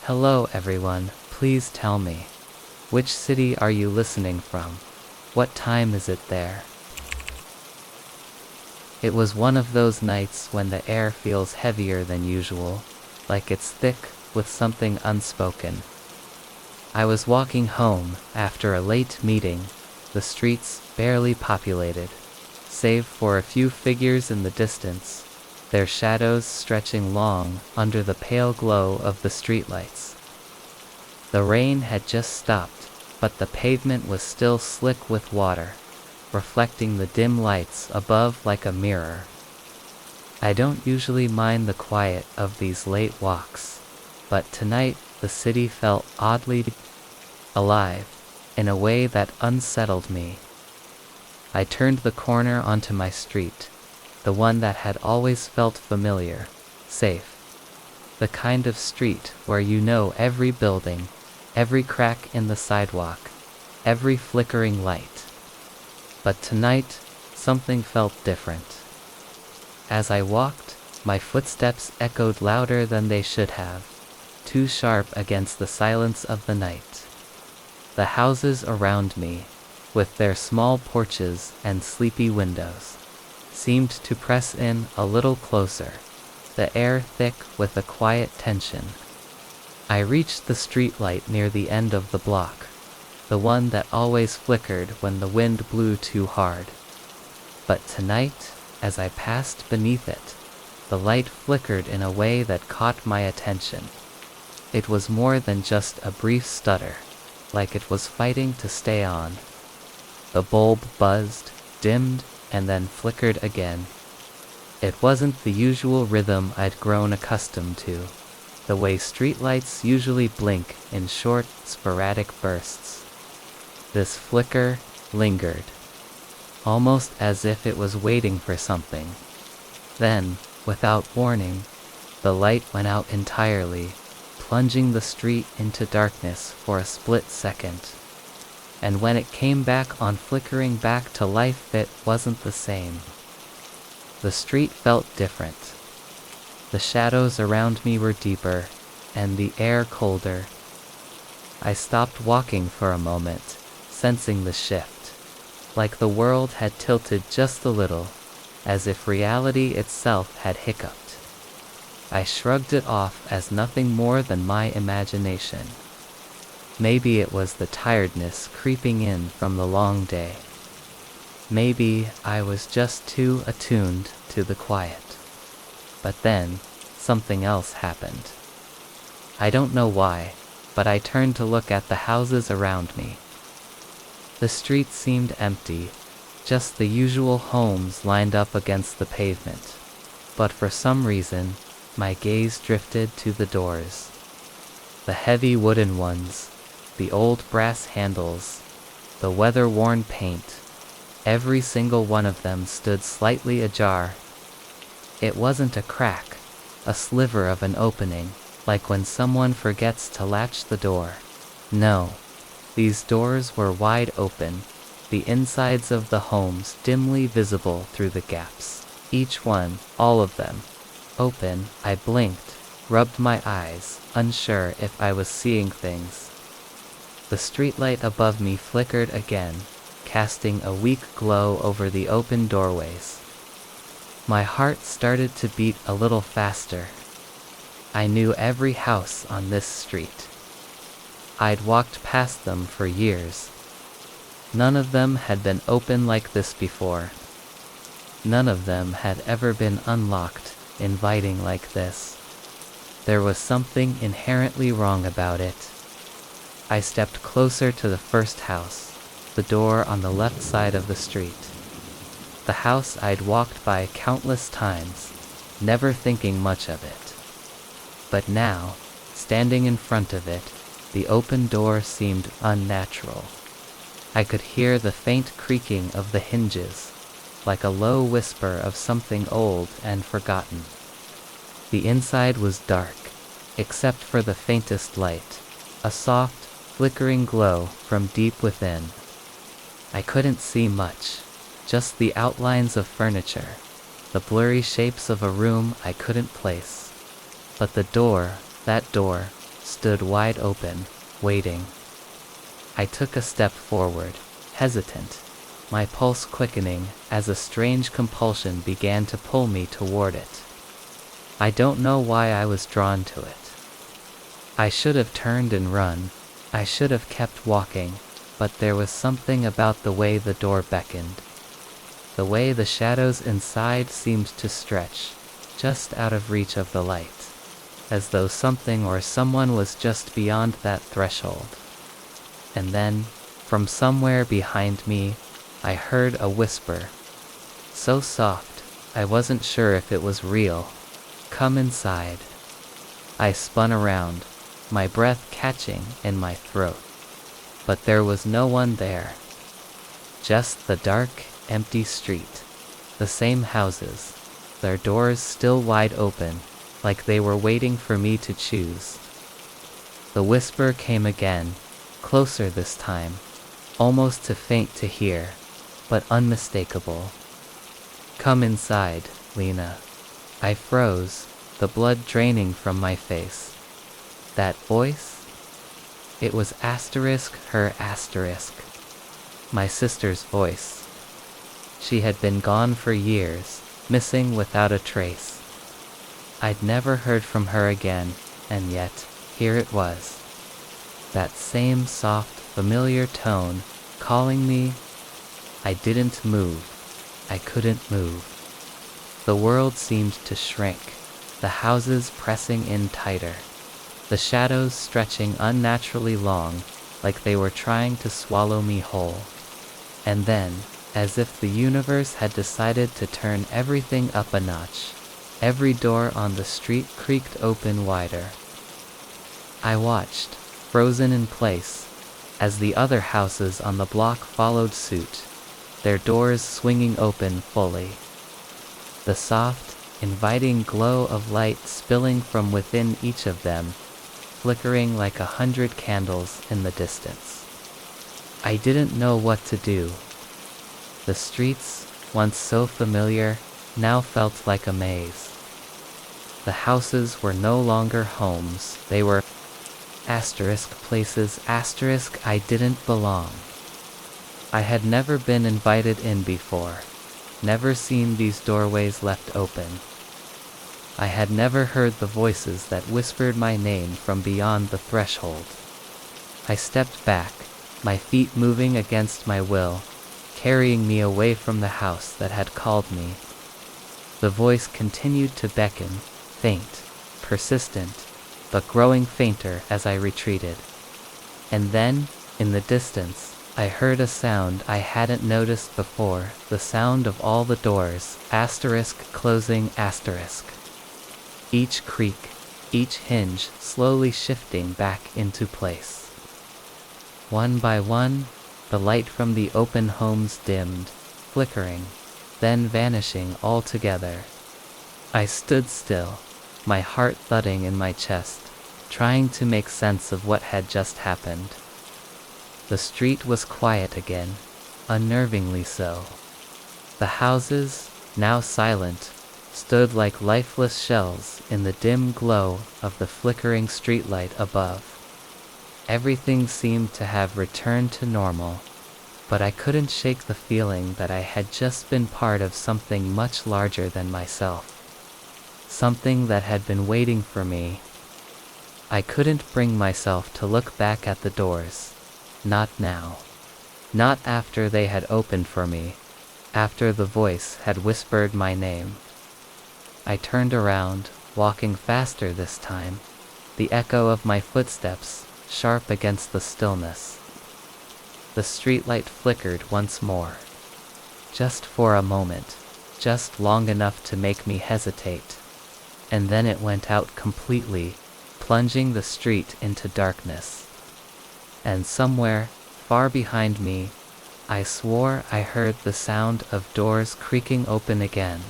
Hello everyone, please tell me. Which city are you listening from? What time is it there? It was one of those nights when the air feels heavier than usual, like it's thick with something unspoken. I was walking home after a late meeting, the streets barely populated, save for a few figures in the distance, their shadows stretching long under the pale glow of the streetlights. The rain had just stopped, but the pavement was still slick with water, reflecting the dim lights above like a mirror. I don't usually mind the quiet of these late walks, but tonight the city felt oddly alive, in a way that unsettled me. I turned the corner onto my street, the one that had always felt familiar, safe. The kind of street where you know every building, every crack in the sidewalk, every flickering light. But tonight, something felt different. As I walked, my footsteps echoed louder than they should have, too sharp against the silence of the night. The houses around me, with their small porches and sleepy windows, seemed to press in a little closer, the air thick with a quiet tension. I reached the streetlight near the end of the block, the one that always flickered when the wind blew too hard. But tonight, as I passed beneath it, the light flickered in a way that caught my attention. It was more than just a brief stutter, like it was fighting to stay on. The bulb buzzed, dimmed, and then flickered again. It wasn't the usual rhythm I'd grown accustomed to, the way streetlights usually blink in short, sporadic bursts. This flicker lingered, almost as if it was waiting for something. Then, without warning, the light went out entirely, plunging the street into darkness for a split second. And when it came back on, flickering back to life, it wasn't the same. The street felt different. The shadows around me were deeper, and the air colder. I stopped walking for a moment, sensing the shift, like the world had tilted just a little, as if reality itself had hiccuped. I shrugged it off as nothing more than my imagination. Maybe it was the tiredness creeping in from the long day. Maybe I was just too attuned to the quiet. But then, something else happened. I don't know why, but I turned to look at the houses around me. The street seemed empty, just the usual homes lined up against the pavement. But for some reason, my gaze drifted to the doors. The heavy wooden ones, the old brass handles, the weather-worn paint, every single one of them stood slightly ajar. It wasn't a crack, a sliver of an opening, like when someone forgets to latch the door. No, these doors were wide open, the insides of the homes dimly visible through the gaps. Each one, all of them, open. I blinked, rubbed my eyes, unsure if I was seeing things. The streetlight above me flickered again, casting a weak glow over the open doorways. My heart started to beat a little faster. I knew every house on this street. I'd walked past them for years. None of them had been open like this before. None of them had ever been unlocked, inviting like this. There was something inherently wrong about it. I stepped closer to the first house, the door on the left side of the street. The house I'd walked by countless times, never thinking much of it. But now, standing in front of it, the open door seemed unnatural. I could hear the faint creaking of the hinges, like a low whisper of something old and forgotten. The inside was dark, except for the faintest light, a soft, flickering glow from deep within. I couldn't see much, just the outlines of furniture, the blurry shapes of a room I couldn't place. But the door, that door, stood wide open, waiting. I took a step forward, hesitant, my pulse quickening as a strange compulsion began to pull me toward it. I don't know why I was drawn to it. I should have turned and run, I should have kept walking, but there was something about the way the door beckoned. The way the shadows inside seemed to stretch, just out of reach of the light, as though something or someone was just beyond that threshold. And then, from somewhere behind me, I heard a whisper. So soft, I wasn't sure if it was real. "Come inside." I spun around, my breath catching in my throat. But there was no one there. Just the dark, empty street. The same houses, their doors still wide open, like they were waiting for me to choose. The whisper came again, closer this time, almost too faint to hear, but unmistakable. "Come inside, Lena." I froze, the blood draining from my face. That voice? It was her asterisk. My sister's voice. She had been gone for years, missing without a trace. I'd never heard from her again, and yet, here it was. That same soft, familiar tone, calling me. I didn't move. I couldn't move. The world seemed to shrink, the houses pressing in tighter, the shadows stretching unnaturally long, like they were trying to swallow me whole. And then, as if the universe had decided to turn everything up a notch, every door on the street creaked open wider. I watched, frozen in place, as the other houses on the block followed suit, their doors swinging open fully. The soft, inviting glow of light spilling from within each of them, flickering like 100 candles in the distance. I didn't know what to do. The streets, once so familiar, now felt like a maze. The houses were no longer homes, they were places I didn't belong. I had never been invited in before, never seen these doorways left open. I had never heard the voices that whispered my name from beyond the threshold. I stepped back, my feet moving against my will, carrying me away from the house that had called me. The voice continued to beckon, faint, persistent, but growing fainter as I retreated. And then, in the distance, I heard a sound I hadn't noticed before, the sound of all the doors, closing. Each creak, each hinge slowly shifting back into place. One by one, the light from the open homes dimmed, flickering, then vanishing altogether. I stood still, my heart thudding in my chest, trying to make sense of what had just happened. The street was quiet again, unnervingly so. The houses, now silent, stood like lifeless shells in the dim glow of the flickering streetlight above. Everything seemed to have returned to normal, but I couldn't shake the feeling that I had just been part of something much larger than myself. Something that had been waiting for me. I couldn't bring myself to look back at the doors. Not now. Not after they had opened for me, after the voice had whispered my name. I turned around, walking faster this time, the echo of my footsteps sharp against the stillness. The streetlight flickered once more. Just for a moment, just long enough to make me hesitate. And then it went out completely, plunging the street into darkness. And somewhere, far behind me, I swore I heard the sound of doors creaking open again.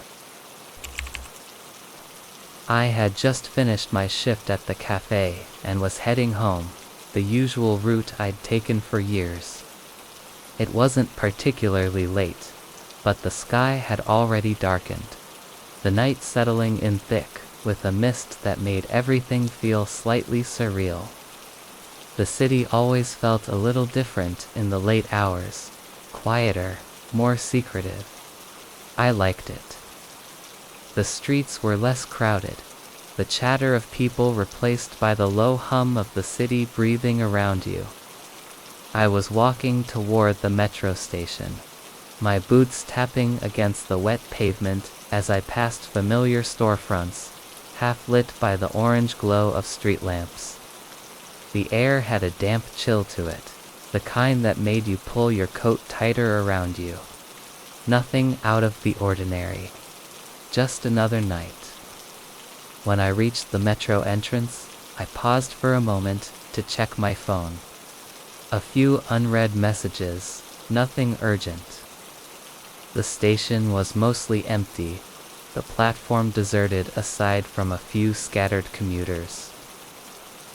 I had just finished my shift at the cafe and was heading home, the usual route I'd taken for years. It wasn't particularly late, but the sky had already darkened, the night settling in thick, with a mist that made everything feel slightly surreal. The city always felt a little different in the late hours, quieter, more secretive. I liked it. The streets were less crowded, the chatter of people replaced by the low hum of the city breathing around you. I was walking toward the metro station, my boots tapping against the wet pavement as I passed familiar storefronts, half lit by the orange glow of street lamps. The air had a damp chill to it, the kind that made you pull your coat tighter around you. Nothing out of the ordinary. Just another night. When I reached the metro entrance, I paused for a moment to check my phone. A few unread messages, nothing urgent. The station was mostly empty, the platform deserted aside from a few scattered commuters.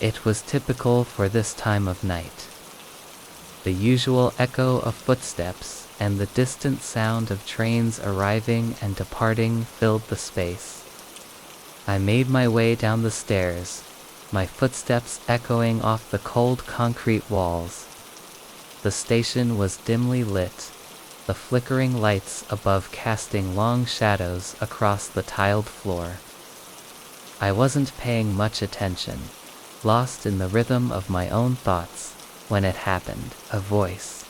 It was typical for this time of night. The usual echo of footsteps and the distant sound of trains arriving and departing filled the space. I made my way down the stairs, my footsteps echoing off the cold concrete walls. The station was dimly lit, the flickering lights above casting long shadows across the tiled floor. I wasn't paying much attention, lost in the rhythm of my own thoughts, when it happened, a voice.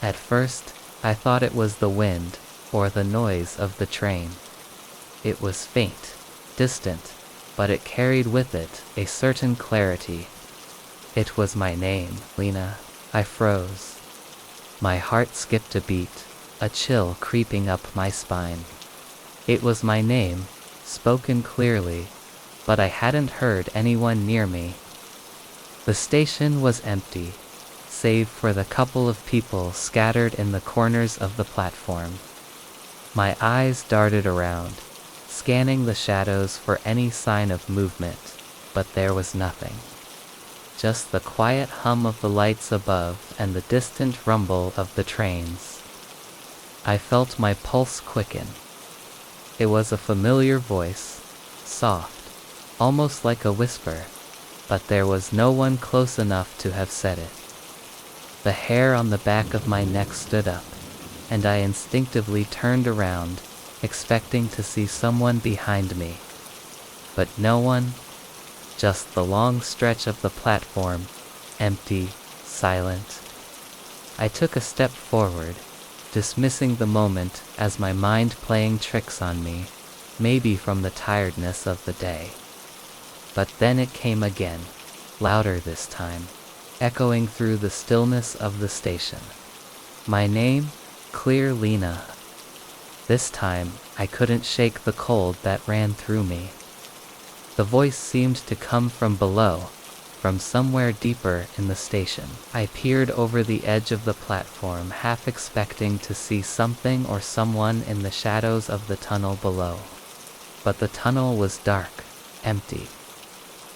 At first, I thought it was the wind, or the noise of the train. It was faint, distant, but it carried with it a certain clarity. It was my name, Lena. I froze. My heart skipped a beat, a chill creeping up my spine. It was my name, spoken clearly, but I hadn't heard anyone near me. The station was empty, save for the couple of people scattered in the corners of the platform. My eyes darted around, scanning the shadows for any sign of movement, but there was nothing. Just the quiet hum of the lights above and the distant rumble of the trains. I felt my pulse quicken. It was a familiar voice, soft, almost like a whisper, but there was no one close enough to have said it. The hair on the back of my neck stood up, and I instinctively turned around, expecting to see someone behind me. But no one, just the long stretch of the platform, empty, silent. I took a step forward, dismissing the moment as my mind playing tricks on me, maybe from the tiredness of the day. But then it came again, louder this time, echoing through the stillness of the station. My name, clear Lena. This time, I couldn't shake the cold that ran through me. The voice seemed to come from below, from somewhere deeper in the station. I peered over the edge of the platform, half expecting to see something or someone in the shadows of the tunnel below. But the tunnel was dark, empty.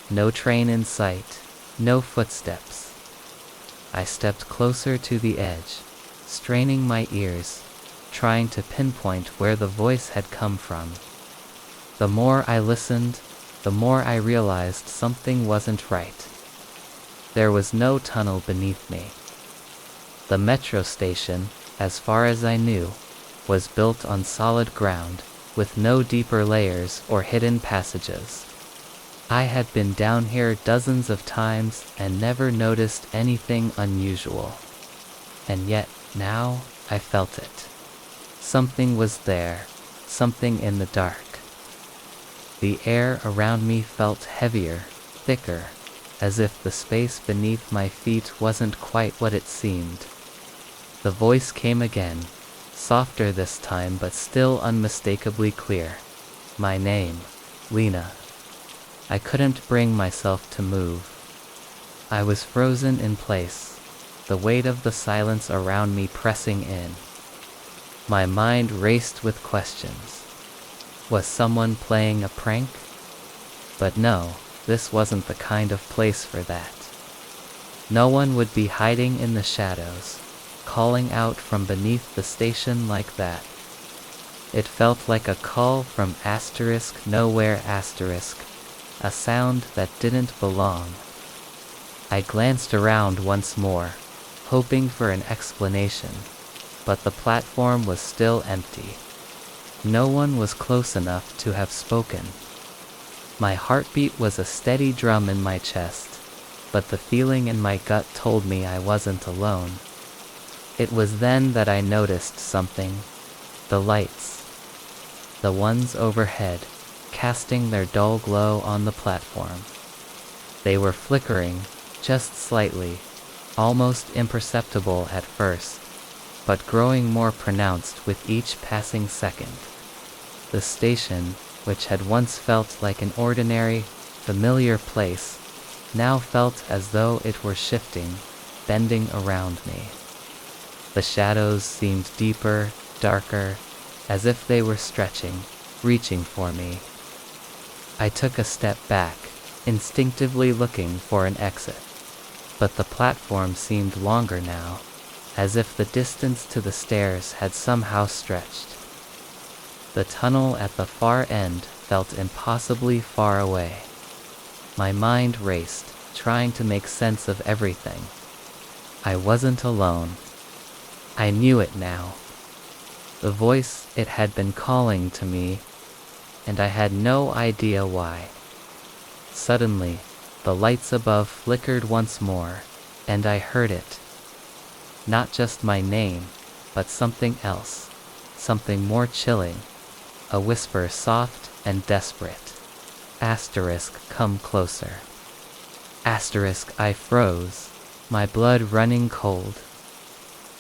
No train in sight, no footsteps. I stepped closer to the edge, straining my ears, trying to pinpoint where the voice had come from. The more I listened, the more I realized something wasn't right. There was no tunnel beneath me. The metro station, as far as I knew, was built on solid ground, with no deeper layers or hidden passages. I had been down here dozens of times and never noticed anything unusual. And yet, now, I felt it. Something was there, something in the dark. The air around me felt heavier, thicker, as if the space beneath my feet wasn't quite what it seemed. The voice came again, softer this time but still unmistakably clear. My name, Lena. I couldn't bring myself to move. I was frozen in place, the weight of the silence around me pressing in. My mind raced with questions. Was someone playing a prank? But no, this wasn't the kind of place for that. No one would be hiding in the shadows, calling out from beneath the station like that. It felt like a call from nowhere, a sound that didn't belong. I glanced around once more, hoping for an explanation, but the platform was still empty. No one was close enough to have spoken. My heartbeat was a steady drum in my chest, but the feeling in my gut told me I wasn't alone. It was then that I noticed something. The lights. The ones overhead, casting their dull glow on the platform. They were flickering, just slightly, almost imperceptible at first, but growing more pronounced with each passing second. The station, which had once felt like an ordinary, familiar place, now felt as though it were shifting, bending around me. The shadows seemed deeper, darker, as if they were stretching, reaching for me. I took a step back, instinctively looking for an exit. But the platform seemed longer now, as if the distance to the stairs had somehow stretched. The tunnel at the far end felt impossibly far away. My mind raced, trying to make sense of everything. I wasn't alone. I knew it now. The voice, it had been calling to me, and I had no idea why. Suddenly, the lights above flickered once more, and I heard it. Not just my name, but something else, something more chilling, a whisper soft and desperate. Come closer. I froze, my blood running cold.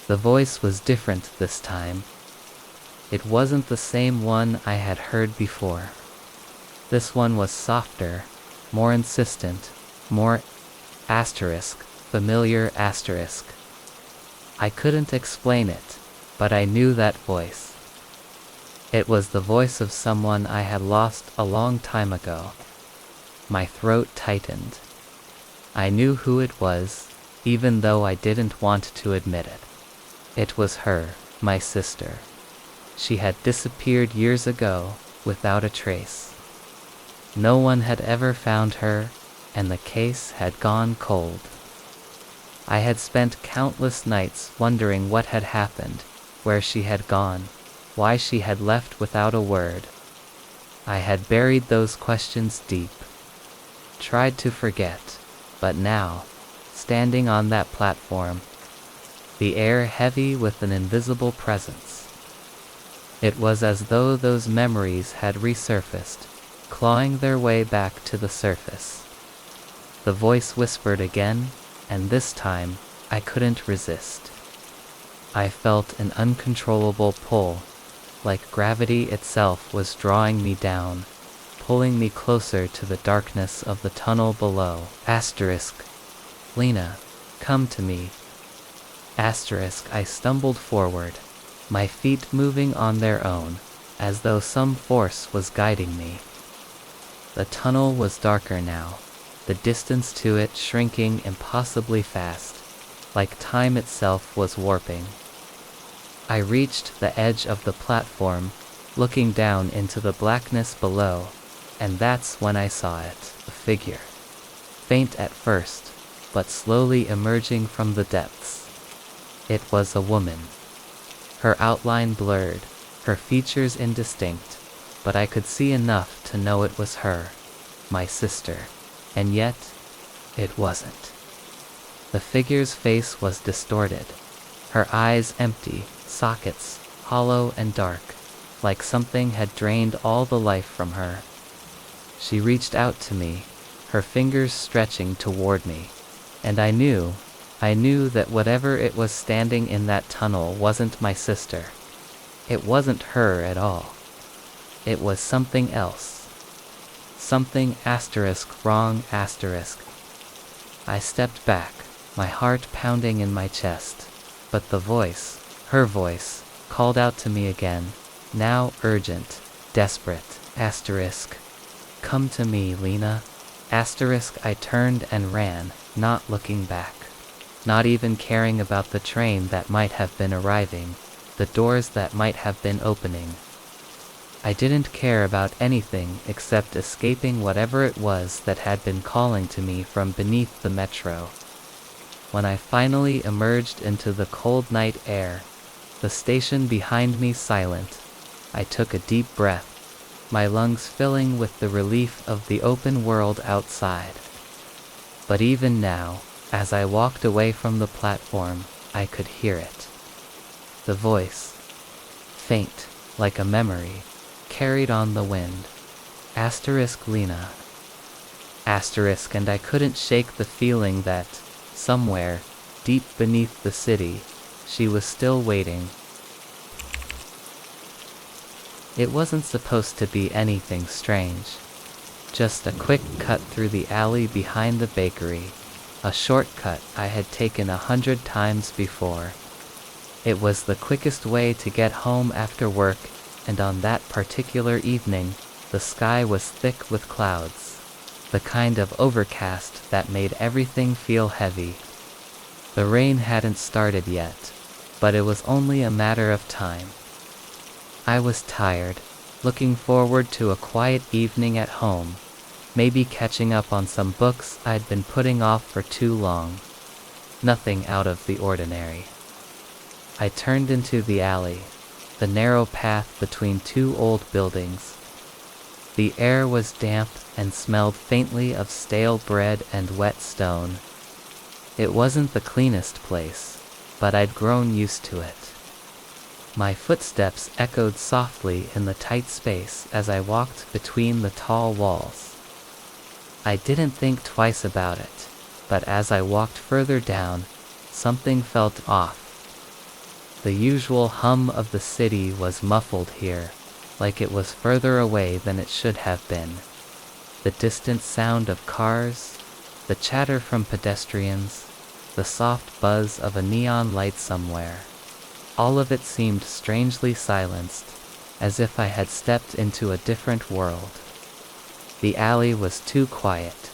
The voice was different this time. It wasn't the same one I had heard before. This one was softer, more insistent, more familiar. I couldn't explain it, but I knew that voice. It was the voice of someone I had lost a long time ago. My throat tightened. I knew who it was, even though I didn't want to admit it. It was her, my sister. She had disappeared years ago, without a trace. No one had ever found her, and the case had gone cold. I had spent countless nights wondering what had happened, where she had gone, why she had left without a word. I had buried those questions deep, tried to forget, but now, standing on that platform, the air heavy with an invisible presence. It was as though those memories had resurfaced, clawing their way back to the surface. The voice whispered again, and this time, I couldn't resist. I felt an uncontrollable pull, like gravity itself was drawing me down, pulling me closer to the darkness of the tunnel below. Lena, come to me. I stumbled forward, my feet moving on their own, as though some force was guiding me. The tunnel was darker now, the distance to it shrinking impossibly fast, like time itself was warping. I reached the edge of the platform, looking down into the blackness below, and that's when I saw it, a figure. Faint at first, but slowly emerging from the depths. It was a woman. Her outline blurred, her features indistinct, but I could see enough to know it was her, my sister, and yet, it wasn't. The figure's face was distorted, her eyes empty, sockets, hollow and dark, like something had drained all the life from her. She reached out to me, her fingers stretching toward me, and I knew that whatever it was standing in that tunnel wasn't my sister. It wasn't her at all. It was something else. Something wrong. I stepped back, my heart pounding in my chest, but the voice, her voice, called out to me again, now urgent, desperate. Come to me, Lena. I turned and ran, not looking back. Not even caring about the train that might have been arriving, the doors that might have been opening. I didn't care about anything except escaping whatever it was that had been calling to me from beneath the metro. When I finally emerged into the cold night air, the station behind me silent, I took a deep breath, my lungs filling with the relief of the open world outside. But even now, as I walked away from the platform, I could hear it. The voice, faint, like a memory, carried on the wind. Asterisk Lena. Asterisk, and I couldn't shake the feeling that, somewhere, deep beneath the city, she was still waiting. It wasn't supposed to be anything strange. Just a quick cut through the alley behind the bakery, a shortcut I had taken 100 times before. It was the quickest way to get home after work, and on that particular evening, the sky was thick with clouds, the kind of overcast that made everything feel heavy. The rain hadn't started yet, but it was only a matter of time. I was tired, looking forward to a quiet evening at home, maybe catching up on some books I'd been putting off for too long. Nothing out of the ordinary. I turned into the alley, the narrow path between two old buildings. The air was damp and smelled faintly of stale bread and wet stone. It wasn't the cleanest place, but I'd grown used to it. My footsteps echoed softly in the tight space as I walked between the tall walls. I didn't think twice about it, but as I walked further down, something felt off. The usual hum of the city was muffled here, like it was further away than it should have been. The distant sound of cars, the chatter from pedestrians, the soft buzz of a neon light somewhere. All of it seemed strangely silenced, as if I had stepped into a different world. The alley was too quiet.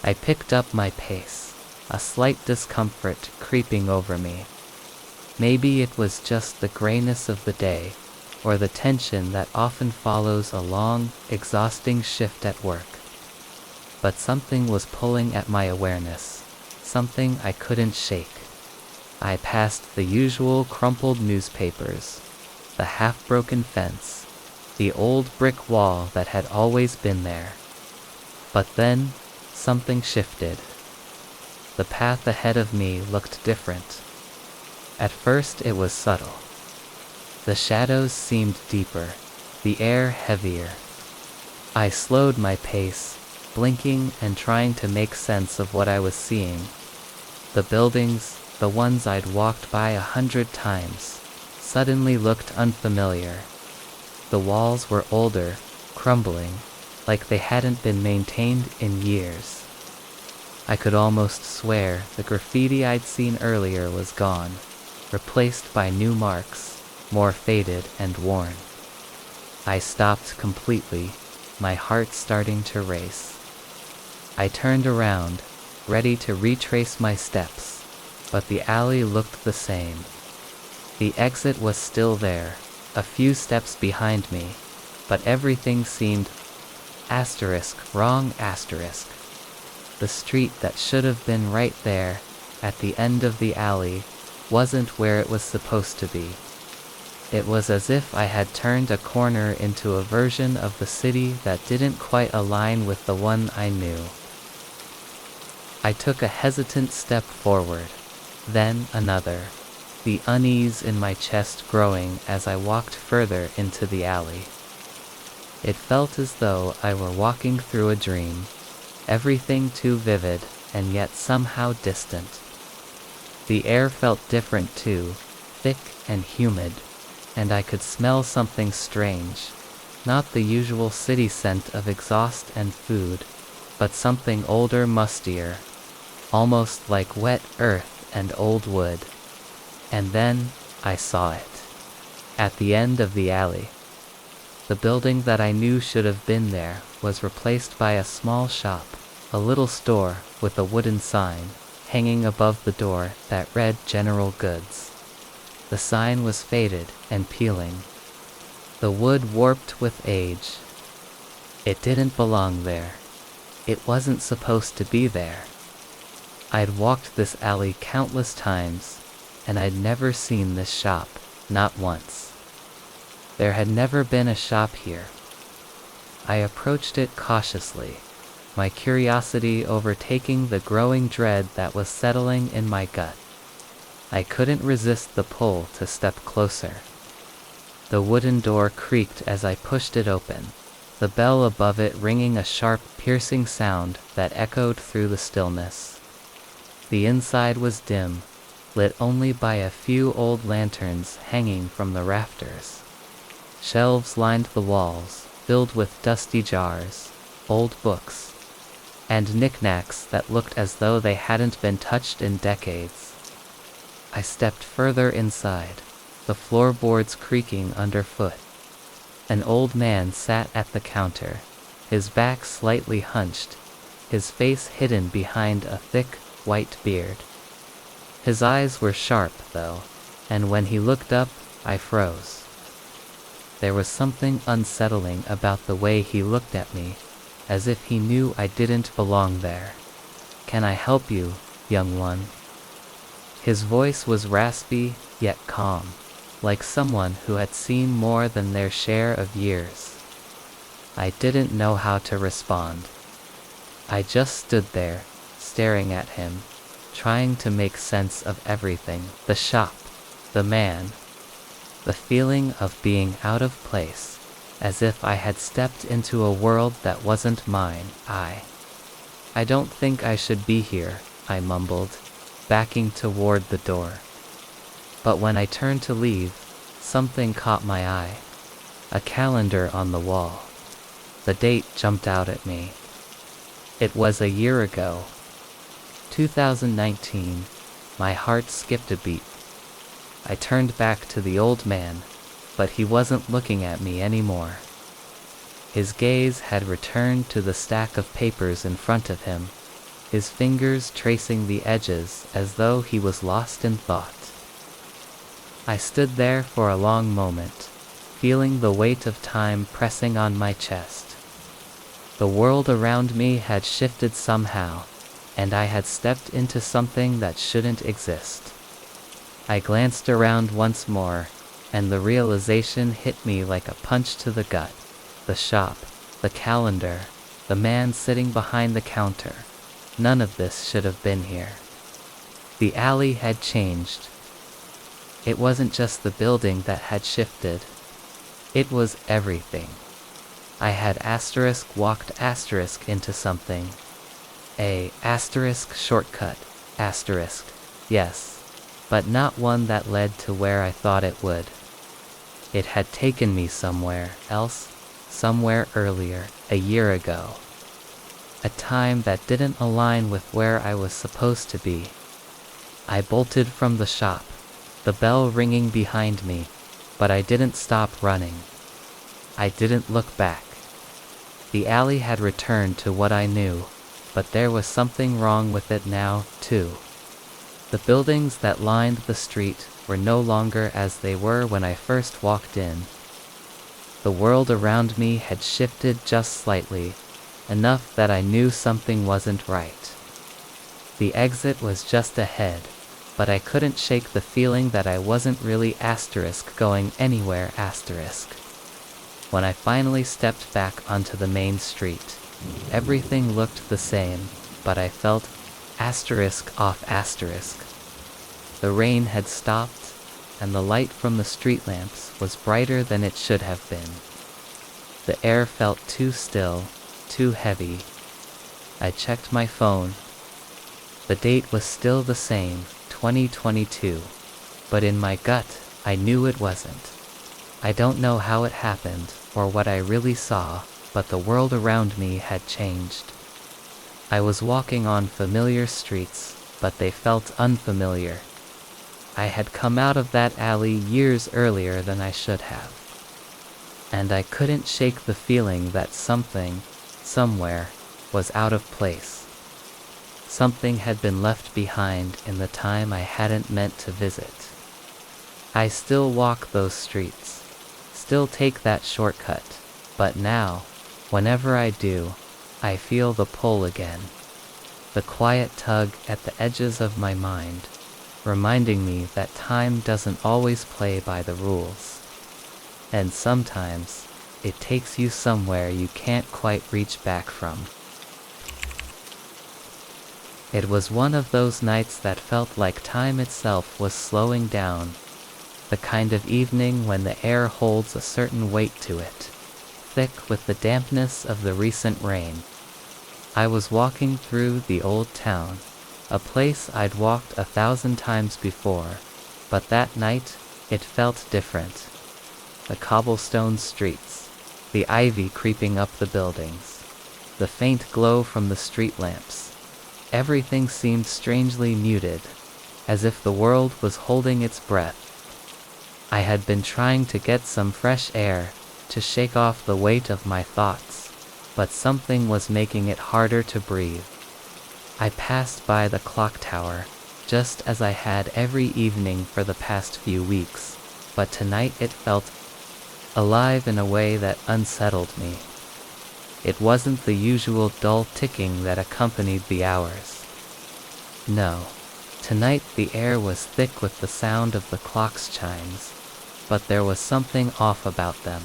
I picked up my pace, a slight discomfort creeping over me. Maybe it was just the grayness of the day, or the tension that often follows a long, exhausting shift at work. But something was pulling at my awareness, something I couldn't shake. I passed the usual crumpled newspapers, the half-broken fence, the old brick wall that had always been there. But then, something shifted. The path ahead of me looked different. At first it was subtle. The shadows seemed deeper, the air heavier. I slowed my pace, blinking and trying to make sense of what I was seeing. The buildings, the ones I'd walked by 100 times, suddenly looked unfamiliar. The walls were older, crumbling, like they hadn't been maintained in years. I could almost swear the graffiti I'd seen earlier was gone, replaced by new marks, more faded and worn. I stopped completely, my heart starting to race. I turned around, ready to retrace my steps, but the alley looked the same. The exit was still there, a few steps behind me, but everything seemed wrong. The street that should have been right there, at the end of the alley, wasn't where it was supposed to be. It was as if I had turned a corner into a version of the city that didn't quite align with the one I knew. I took a hesitant step forward, then another, the unease in my chest growing as I walked further into the alley. It felt as though I were walking through a dream, everything too vivid and yet somehow distant. The air felt different too, thick and humid, and I could smell something strange, not the usual city scent of exhaust and food, but something older, mustier, almost like wet earth and old wood. And then I saw it. At the end of the alley. The building that I knew should have been there was replaced by a small shop, a little store with a wooden sign hanging above the door that read General Goods. The sign was faded and peeling. The wood warped with age. It didn't belong there. It wasn't supposed to be there. I'd walked this alley countless times, and I'd never seen this shop, not once. There had never been a shop here. I approached it cautiously, my curiosity overtaking the growing dread that was settling in my gut. I couldn't resist the pull to step closer. The wooden door creaked as I pushed it open, the bell above it ringing a sharp, piercing sound that echoed through the stillness. The inside was dim, lit only by a few old lanterns hanging from the rafters. Shelves lined the walls, filled with dusty jars, old books, and knickknacks that looked as though they hadn't been touched in decades. I stepped further inside, the floorboards creaking underfoot. An old man sat at the counter, his back slightly hunched, his face hidden behind a thick, white beard. His eyes were sharp, though, and when he looked up, I froze. There was something unsettling about the way he looked at me, as if he knew I didn't belong there. "Can I help you, young one?" His voice was raspy, yet calm, like someone who had seen more than their share of years. I didn't know how to respond. I just stood there, staring at him, trying to make sense of everything. The shop, the man, the feeling of being out of place, as if I had stepped into a world that wasn't mine. I don't think I should be here, I mumbled, backing toward the door. But when I turned to leave, something caught my eye. A calendar on the wall. The date jumped out at me. It was a year ago. 2019. My heart skipped a beat. I turned back to the old man, but he wasn't looking at me anymore. His gaze had returned to the stack of papers in front of him, his fingers tracing the edges as though he was lost in thought. I stood there for a long moment, feeling the weight of time pressing on my chest. The world around me had shifted somehow, and I had stepped into something that shouldn't exist. I glanced around once more, and the realization hit me like a punch to the gut. The shop, the calendar, the man sitting behind the counter. None of this should have been here. The alley had changed. It wasn't just the building that had shifted. It was everything. I had walked into something. A shortcut, yes, but not one that led to where I thought it would. It had taken me somewhere else, somewhere earlier, a year ago. A time that didn't align with where I was supposed to be. I bolted from the shop, the bell ringing behind me, but I didn't stop running. I didn't look back. The alley had returned to what I knew, but there was something wrong with it now, too. The buildings that lined the street were no longer as they were when I first walked in. The world around me had shifted just slightly, enough that I knew something wasn't right. The exit was just ahead, but I couldn't shake the feeling that I wasn't really going anywhere. When I finally stepped back onto the main street, everything looked the same, but I felt off. The rain had stopped, and the light from the street lamps was brighter than it should have been. The air felt too still, too heavy. I checked my phone. The date was still the same, 2022, but in my gut, I knew it wasn't. I don't know how it happened, or what I really saw, but the world around me had changed. I was walking on familiar streets, but they felt unfamiliar. I had come out of that alley years earlier than I should have. And I couldn't shake the feeling that something, somewhere, was out of place. Something had been left behind in the time I hadn't meant to visit. I still walk those streets, still take that shortcut. But now, whenever I do, I feel the pull again. The quiet tug at the edges of my mind, reminding me that time doesn't always play by the rules. And sometimes, it takes you somewhere you can't quite reach back from. It was one of those nights that felt like time itself was slowing down, the kind of evening when the air holds a certain weight to it, thick with the dampness of the recent rain. I was walking through the old town, a place I'd walked 1,000 times before, but that night, it felt different. The cobblestone streets, the ivy creeping up the buildings, the faint glow from the street lamps. Everything seemed strangely muted, as if the world was holding its breath. I had been trying to get some fresh air, to shake off the weight of my thoughts, but something was making it harder to breathe. I passed by the clock tower, just as I had every evening for the past few weeks, but tonight it felt alive in a way that unsettled me. It wasn't the usual dull ticking that accompanied the hours. No, tonight the air was thick with the sound of the clock's chimes, but there was something off about them.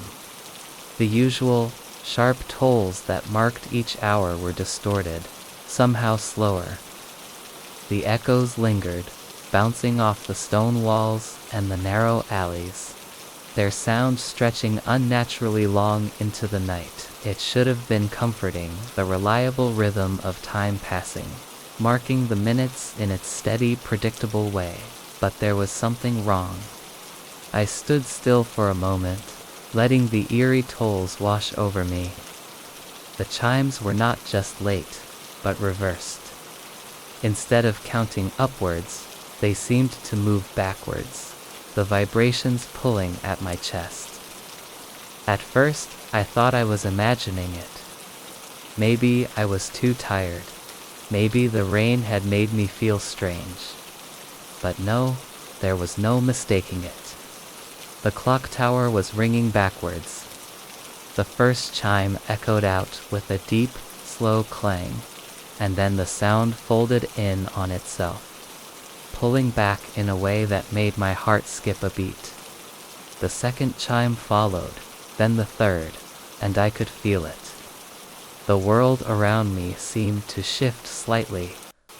The usual, sharp tolls that marked each hour were distorted, somehow slower. The echoes lingered, bouncing off the stone walls and the narrow alleys, their sound stretching unnaturally long into the night. It should have been comforting, the reliable rhythm of time passing, marking the minutes in its steady, predictable way, but there was something wrong. I stood still for a moment, letting the eerie tolls wash over me. The chimes were not just late, but reversed. Instead of counting upwards, they seemed to move backwards, the vibrations pulling at my chest. At first, I thought I was imagining it. Maybe I was too tired. Maybe the rain had made me feel strange. But no, there was no mistaking it. The clock tower was ringing backwards. The first chime echoed out with a deep, slow clang, and then the sound folded in on itself, pulling back in a way that made my heart skip a beat. The second chime followed, then the third, and I could feel it. The world around me seemed to shift slightly,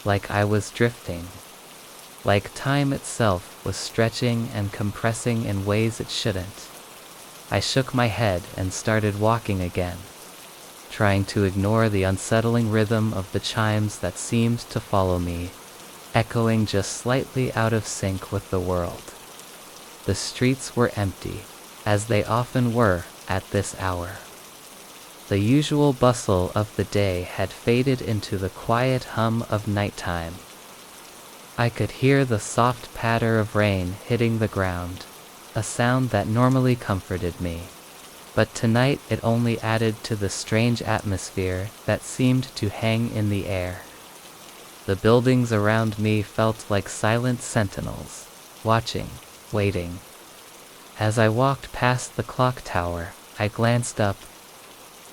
like I was drifting. Like time itself was stretching and compressing in ways it shouldn't. I shook my head and started walking again, trying to ignore the unsettling rhythm of the chimes that seemed to follow me, echoing just slightly out of sync with the world. The streets were empty, as they often were at this hour. The usual bustle of the day had faded into the quiet hum of nighttime. I could hear the soft patter of rain hitting the ground, a sound that normally comforted me. But tonight it only added to the strange atmosphere that seemed to hang in the air. The buildings around me felt like silent sentinels, watching, waiting. As I walked past the clock tower, I glanced up.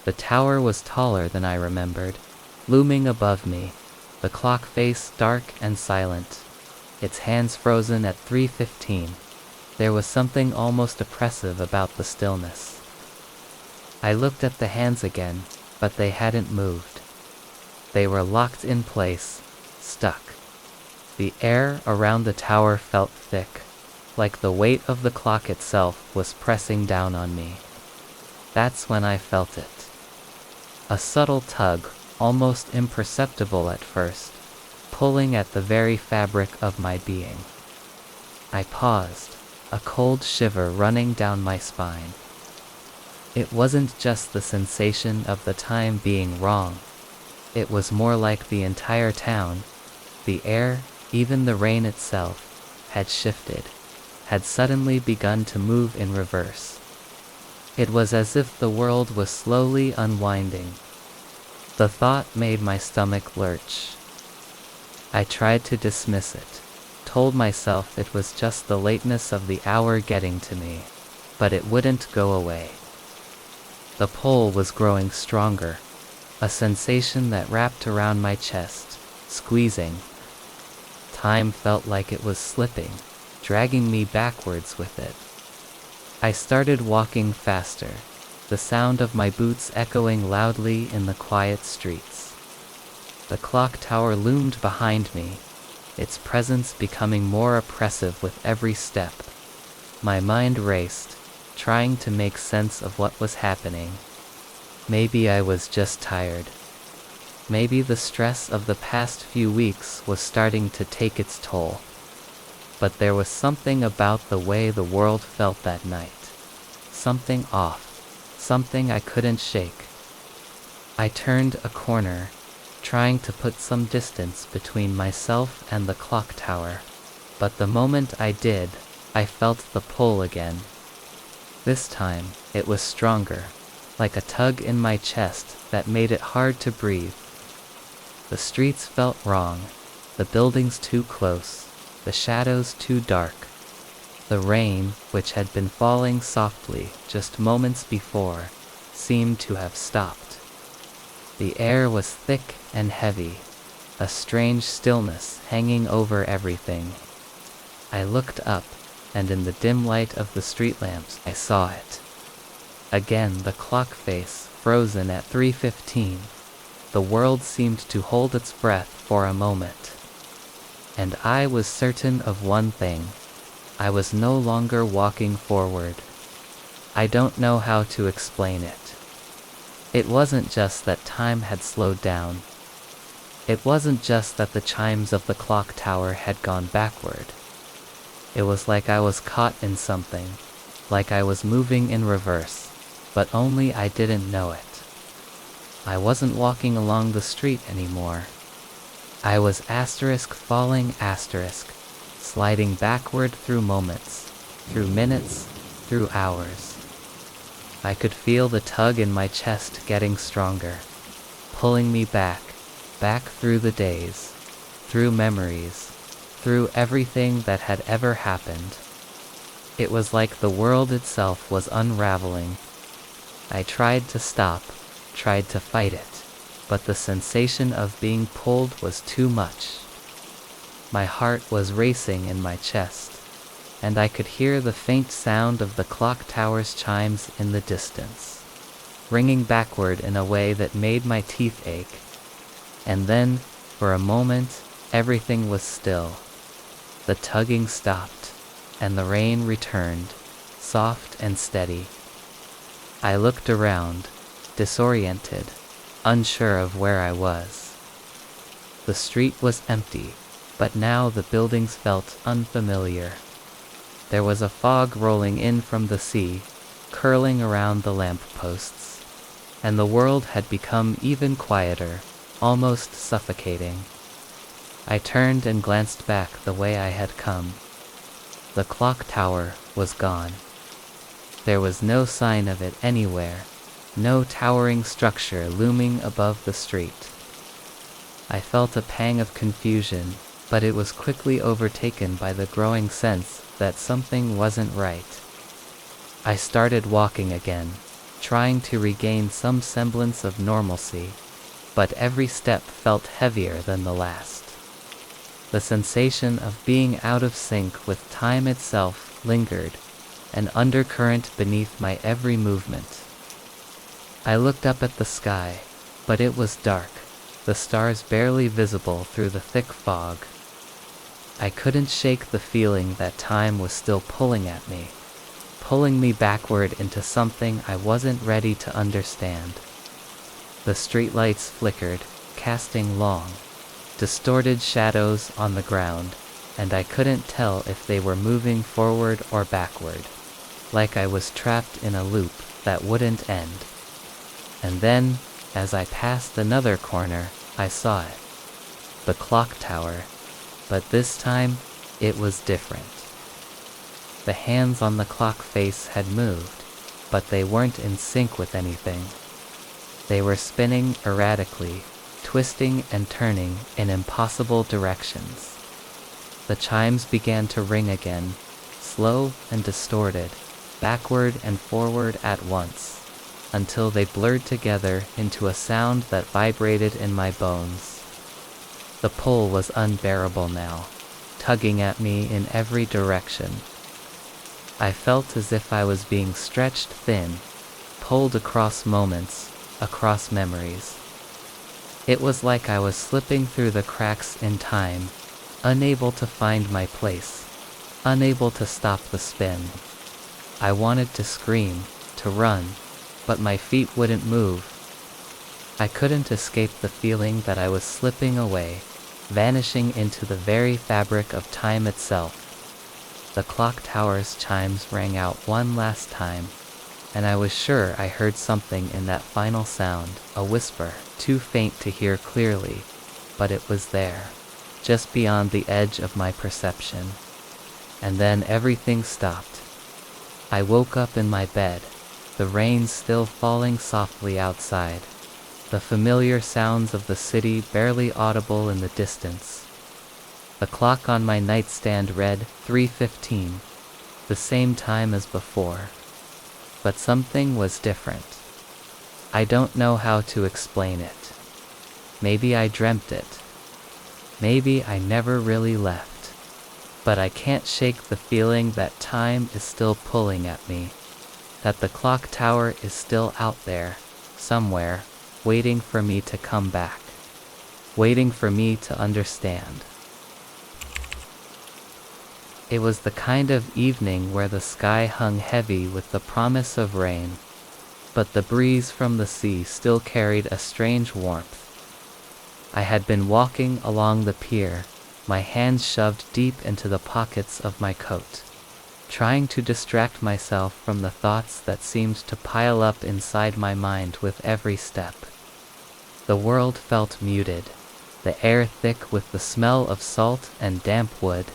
The tower was taller than I remembered, looming above me, the clock face dark and silent, its hands frozen at 3:15. There was something almost oppressive about the stillness. I looked at the hands again, but they hadn't moved. They were locked in place, stuck. The air around the tower felt thick, like the weight of the clock itself was pressing down on me. That's when I felt it. A subtle tug, almost imperceptible at first, pulling at the very fabric of my being. I paused, a cold shiver running down my spine. It wasn't just the sensation of the time being wrong. It was more like the entire town, the air, even the rain itself, had shifted, had suddenly begun to move in reverse. It was as if the world was slowly unwinding. The thought made my stomach lurch. I tried to dismiss it, told myself it was just the lateness of the hour getting to me. but it wouldn't go away. The pull was growing stronger, a sensation that wrapped around my chest, squeezing. Time felt like it was slipping, dragging me backwards with it. I started walking faster, the sound of my boots echoing loudly in the quiet streets. The clock tower loomed behind me, its presence becoming more oppressive with every step. My mind raced, trying to make sense of what was happening. Maybe I was just tired. Maybe the stress of the past few weeks was starting to take its toll. But there was something about the way the world felt that night. Something off, something I couldn't shake. I turned a corner, trying to put some distance between myself and the clock tower. But the moment I did, I felt the pull again. This time, it was stronger, like a tug in my chest that made it hard to breathe. The streets felt wrong, the buildings too close, the shadows too dark. The rain, which had been falling softly just moments before, seemed to have stopped. The air was thick and heavy, a strange stillness hanging over everything. I looked up, and in the dim light of the street lamps I saw it. Again the clock face, frozen at 3:15. The world seemed to hold its breath for a moment. And I was certain of one thing. I was no longer walking forward. I don't know how to explain it. It wasn't just that time had slowed down. It wasn't just that the chimes of the clock tower had gone backward. It was like I was caught in something, like I was moving in reverse, but only I didn't know it. I wasn't walking along the street anymore. I was falling sliding backward through moments, through minutes, through hours. I could feel the tug in my chest getting stronger, pulling me back through the days, through memories, through everything that had ever happened. It was like the world itself was unraveling. I tried to stop, tried to fight it, but the sensation of being pulled was too much. My heart was racing in my chest, and I could hear the faint sound of the clock tower's chimes in the distance, ringing backward in a way that made my teeth ache. And then, for a moment, everything was still. The tugging stopped, and the rain returned, soft and steady. I looked around, disoriented, unsure of where I was. The street was empty, but now the buildings felt unfamiliar. There was a fog rolling in from the sea, curling around the lampposts, and the world had become even quieter, almost suffocating. I turned and glanced back the way I had come. The clock tower was gone. There was no sign of it anywhere, no towering structure looming above the street. I felt a pang of confusion, but it was quickly overtaken by the growing sense that something wasn't right. I started walking again, trying to regain some semblance of normalcy, but every step felt heavier than the last. The sensation of being out of sync with time itself lingered, an undercurrent beneath my every movement. I looked up at the sky, but it was dark, the stars barely visible through the thick fog. I couldn't shake the feeling that time was still pulling at me, pulling me backward into something I wasn't ready to understand. The streetlights flickered, casting long, distorted shadows on the ground, and I couldn't tell if they were moving forward or backward, like I was trapped in a loop that wouldn't end. And then, as I passed another corner, I saw it. The clock tower, but this time, it was different. The hands on the clock face had moved, but they weren't in sync with anything. They were spinning erratically, twisting and turning in impossible directions. The chimes began to ring again, slow and distorted, backward and forward at once, until they blurred together into a sound that vibrated in my bones. The pull was unbearable now, tugging at me in every direction. I felt as if I was being stretched thin, pulled across moments, across memories. It was like I was slipping through the cracks in time, unable to find my place, unable to stop the spin. I wanted to scream, to run, but my feet wouldn't move. I couldn't escape the feeling that I was slipping away, vanishing into the very fabric of time itself. The clock tower's chimes rang out one last time, and I was sure I heard something in that final sound, a whisper, too faint to hear clearly, but it was there, just beyond the edge of my perception. And then everything stopped. I woke up in my bed, the rain still falling softly outside, the familiar sounds of the city barely audible in the distance. The clock on my nightstand read 3:15, the same time as before. But something was different. I don't know how to explain it. Maybe I dreamt it. Maybe I never really left. But I can't shake the feeling that time is still pulling at me, that the clock tower is still out there, somewhere, waiting for me to come back, waiting for me to understand. It was the kind of evening where the sky hung heavy with the promise of rain, but the breeze from the sea still carried a strange warmth. I had been walking along the pier, my hands shoved deep into the pockets of my coat, trying to distract myself from the thoughts that seemed to pile up inside my mind with every step. The world felt muted, the air thick with the smell of salt and damp wood.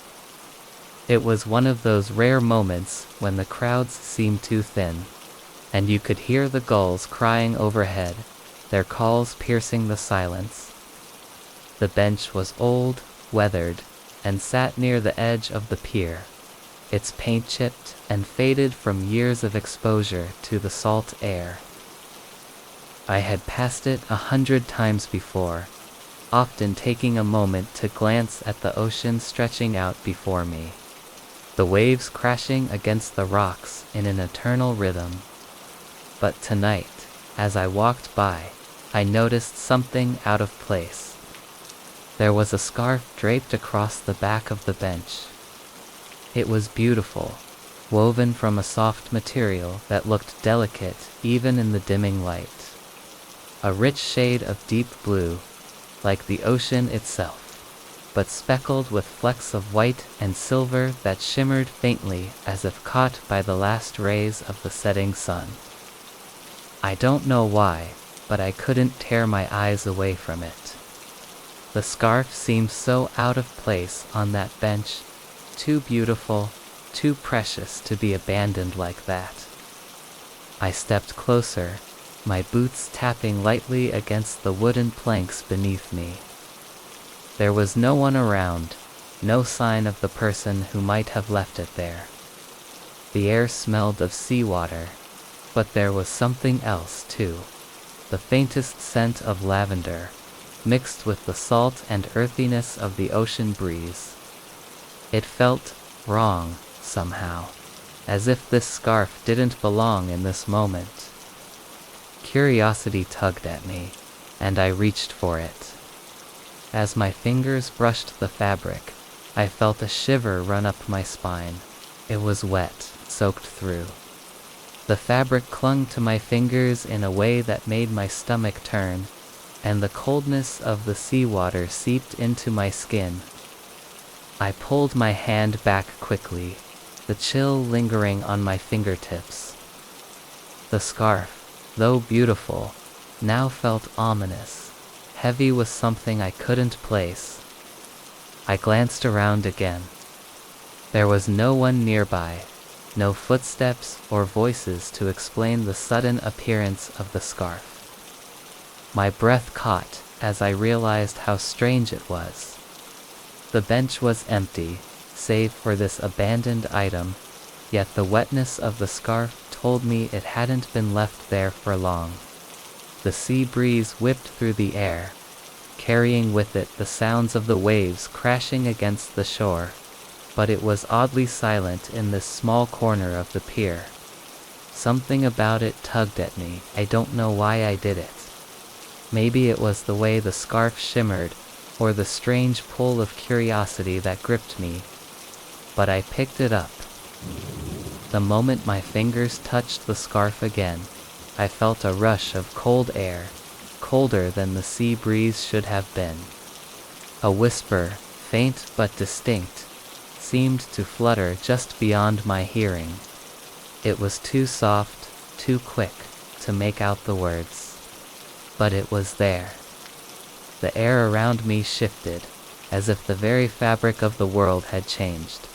It was one of those rare moments when the crowds seemed too thin, and you could hear the gulls crying overhead, their calls piercing the silence. The bench was old, weathered, and sat near the edge of the pier, its paint chipped and faded from years of exposure to the salt air. I had passed it 100 times before, often taking a moment to glance at the ocean stretching out before me, the waves crashing against the rocks in an eternal rhythm. But tonight, as I walked by, I noticed something out of place. There was a scarf draped across the back of the bench. It was beautiful, woven from a soft material that looked delicate even in the dimming light. A rich shade of deep blue, like the ocean itself, but speckled with flecks of white and silver that shimmered faintly as if caught by the last rays of the setting sun. I don't know why, but I couldn't tear my eyes away from it. The scarf seemed so out of place on that bench, too beautiful, too precious to be abandoned like that. I stepped closer, my boots tapping lightly against the wooden planks beneath me. There was no one around, no sign of the person who might have left it there. The air smelled of seawater, but there was something else too, the faintest scent of lavender, mixed with the salt and earthiness of the ocean breeze. It felt wrong, somehow, as if this scarf didn't belong in this moment. Curiosity tugged at me, and I reached for it. As my fingers brushed the fabric, I felt a shiver run up my spine. It was wet, soaked through. The fabric clung to my fingers in a way that made my stomach turn, and the coldness of the seawater seeped into my skin. I pulled my hand back quickly, the chill lingering on my fingertips. The scarf, though beautiful, now felt ominous, heavy with something I couldn't place. I glanced around again. There was no one nearby, no footsteps or voices to explain the sudden appearance of the scarf. My breath caught as I realized how strange it was. The bench was empty, save for this abandoned item, yet the wetness of the scarf told me it hadn't been left there for long. The sea breeze whipped through the air, carrying with it the sounds of the waves crashing against the shore, but it was oddly silent in this small corner of the pier. Something about it tugged at me. I don't know why I did it. Maybe it was the way the scarf shimmered, or the strange pull of curiosity that gripped me, but I picked it up. The moment my fingers touched the scarf again, I felt a rush of cold air, colder than the sea breeze should have been. A whisper, faint but distinct, seemed to flutter just beyond my hearing. It was too soft, too quick, to make out the words. But it was there. The air around me shifted, as if the very fabric of the world had changed.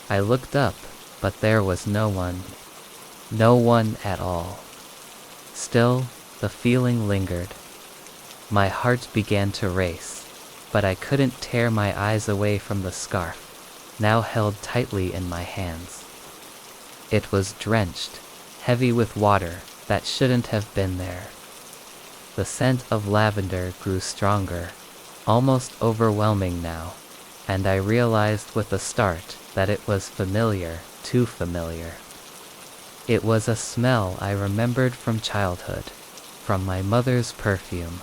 I looked up, but there was no one. No one at all. Still, the feeling lingered. My heart began to race, but I couldn't tear my eyes away from the scarf, now held tightly in my hands. It was drenched, heavy with water that shouldn't have been there. The scent of lavender grew stronger, almost overwhelming now, and I realized with a start that it was familiar, too familiar. It was a smell I remembered from childhood, from my mother's perfume.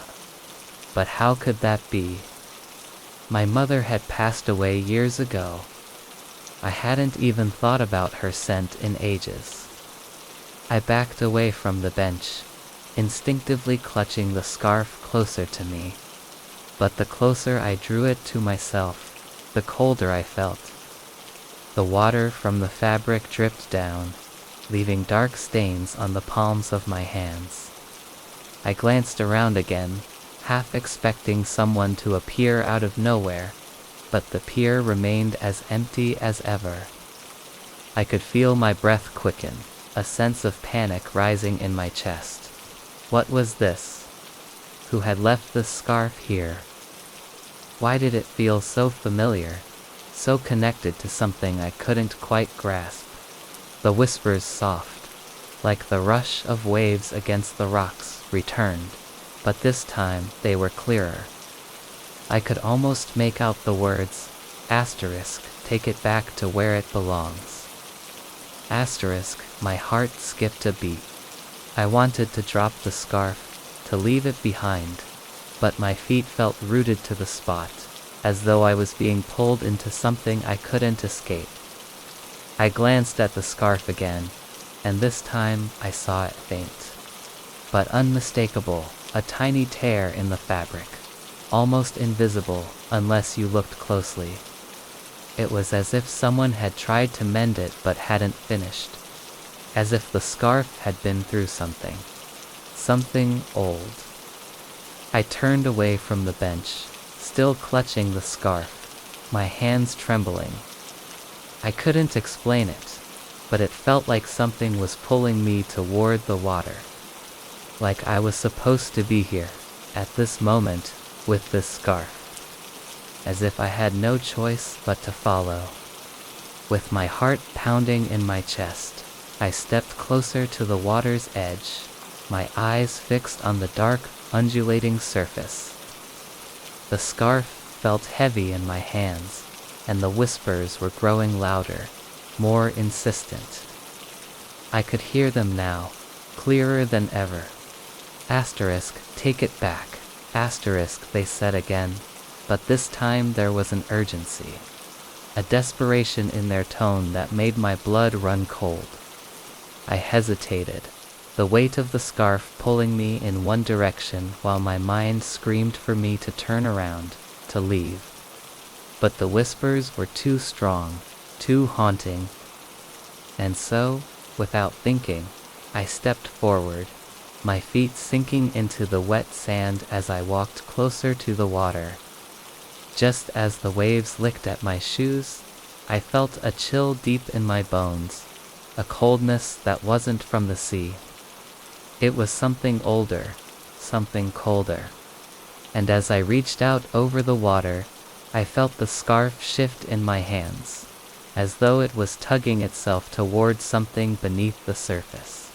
But how could that be? My mother had passed away years ago. I hadn't even thought about her scent in ages. I backed away from the bench, instinctively clutching the scarf closer to me. But the closer I drew it to myself, the colder I felt. The water from the fabric dripped down, leaving dark stains on the palms of my hands. I glanced around again, half expecting someone to appear out of nowhere, but the pier remained as empty as ever. I could feel my breath quicken, a sense of panic rising in my chest. What was this? Who had left this scarf here? Why did it feel so familiar, so connected to something I couldn't quite grasp? The whispers, soft, like the rush of waves against the rocks, returned, but this time they were clearer. I could almost make out the words, asterisk, take it back to where it belongs. Asterisk, my heart skipped a beat. I wanted to drop the scarf, to leave it behind, but my feet felt rooted to the spot, as though I was being pulled into something I couldn't escape. I glanced at the scarf again, and this time I saw it faint, but unmistakable, a tiny tear in the fabric, almost invisible unless you looked closely. It was as if someone had tried to mend it but hadn't finished, as if the scarf had been through something old. I turned away from the bench, still clutching the scarf, my hands trembling. I couldn't explain it, but it felt like something was pulling me toward the water. Like I was supposed to be here, at this moment, with this scarf. As if I had no choice but to follow. With my heart pounding in my chest, I stepped closer to the water's edge, my eyes fixed on the dark, undulating surface. The scarf felt heavy in my hands, and the whispers were growing louder, more insistent. I could hear them now, clearer than ever. Asterisk, take it back. Asterisk, they said again, but this time there was an urgency, a desperation in their tone that made my blood run cold. I hesitated, the weight of the scarf pulling me in one direction while my mind screamed for me to turn around, to leave. But the whispers were too strong, too haunting. And so, without thinking, I stepped forward, my feet sinking into the wet sand as I walked closer to the water. Just as the waves licked at my shoes, I felt a chill deep in my bones, a coldness that wasn't from the sea. It was something older, something colder. And as I reached out over the water, I felt the scarf shift in my hands. as though it was tugging itself towards something beneath the surface.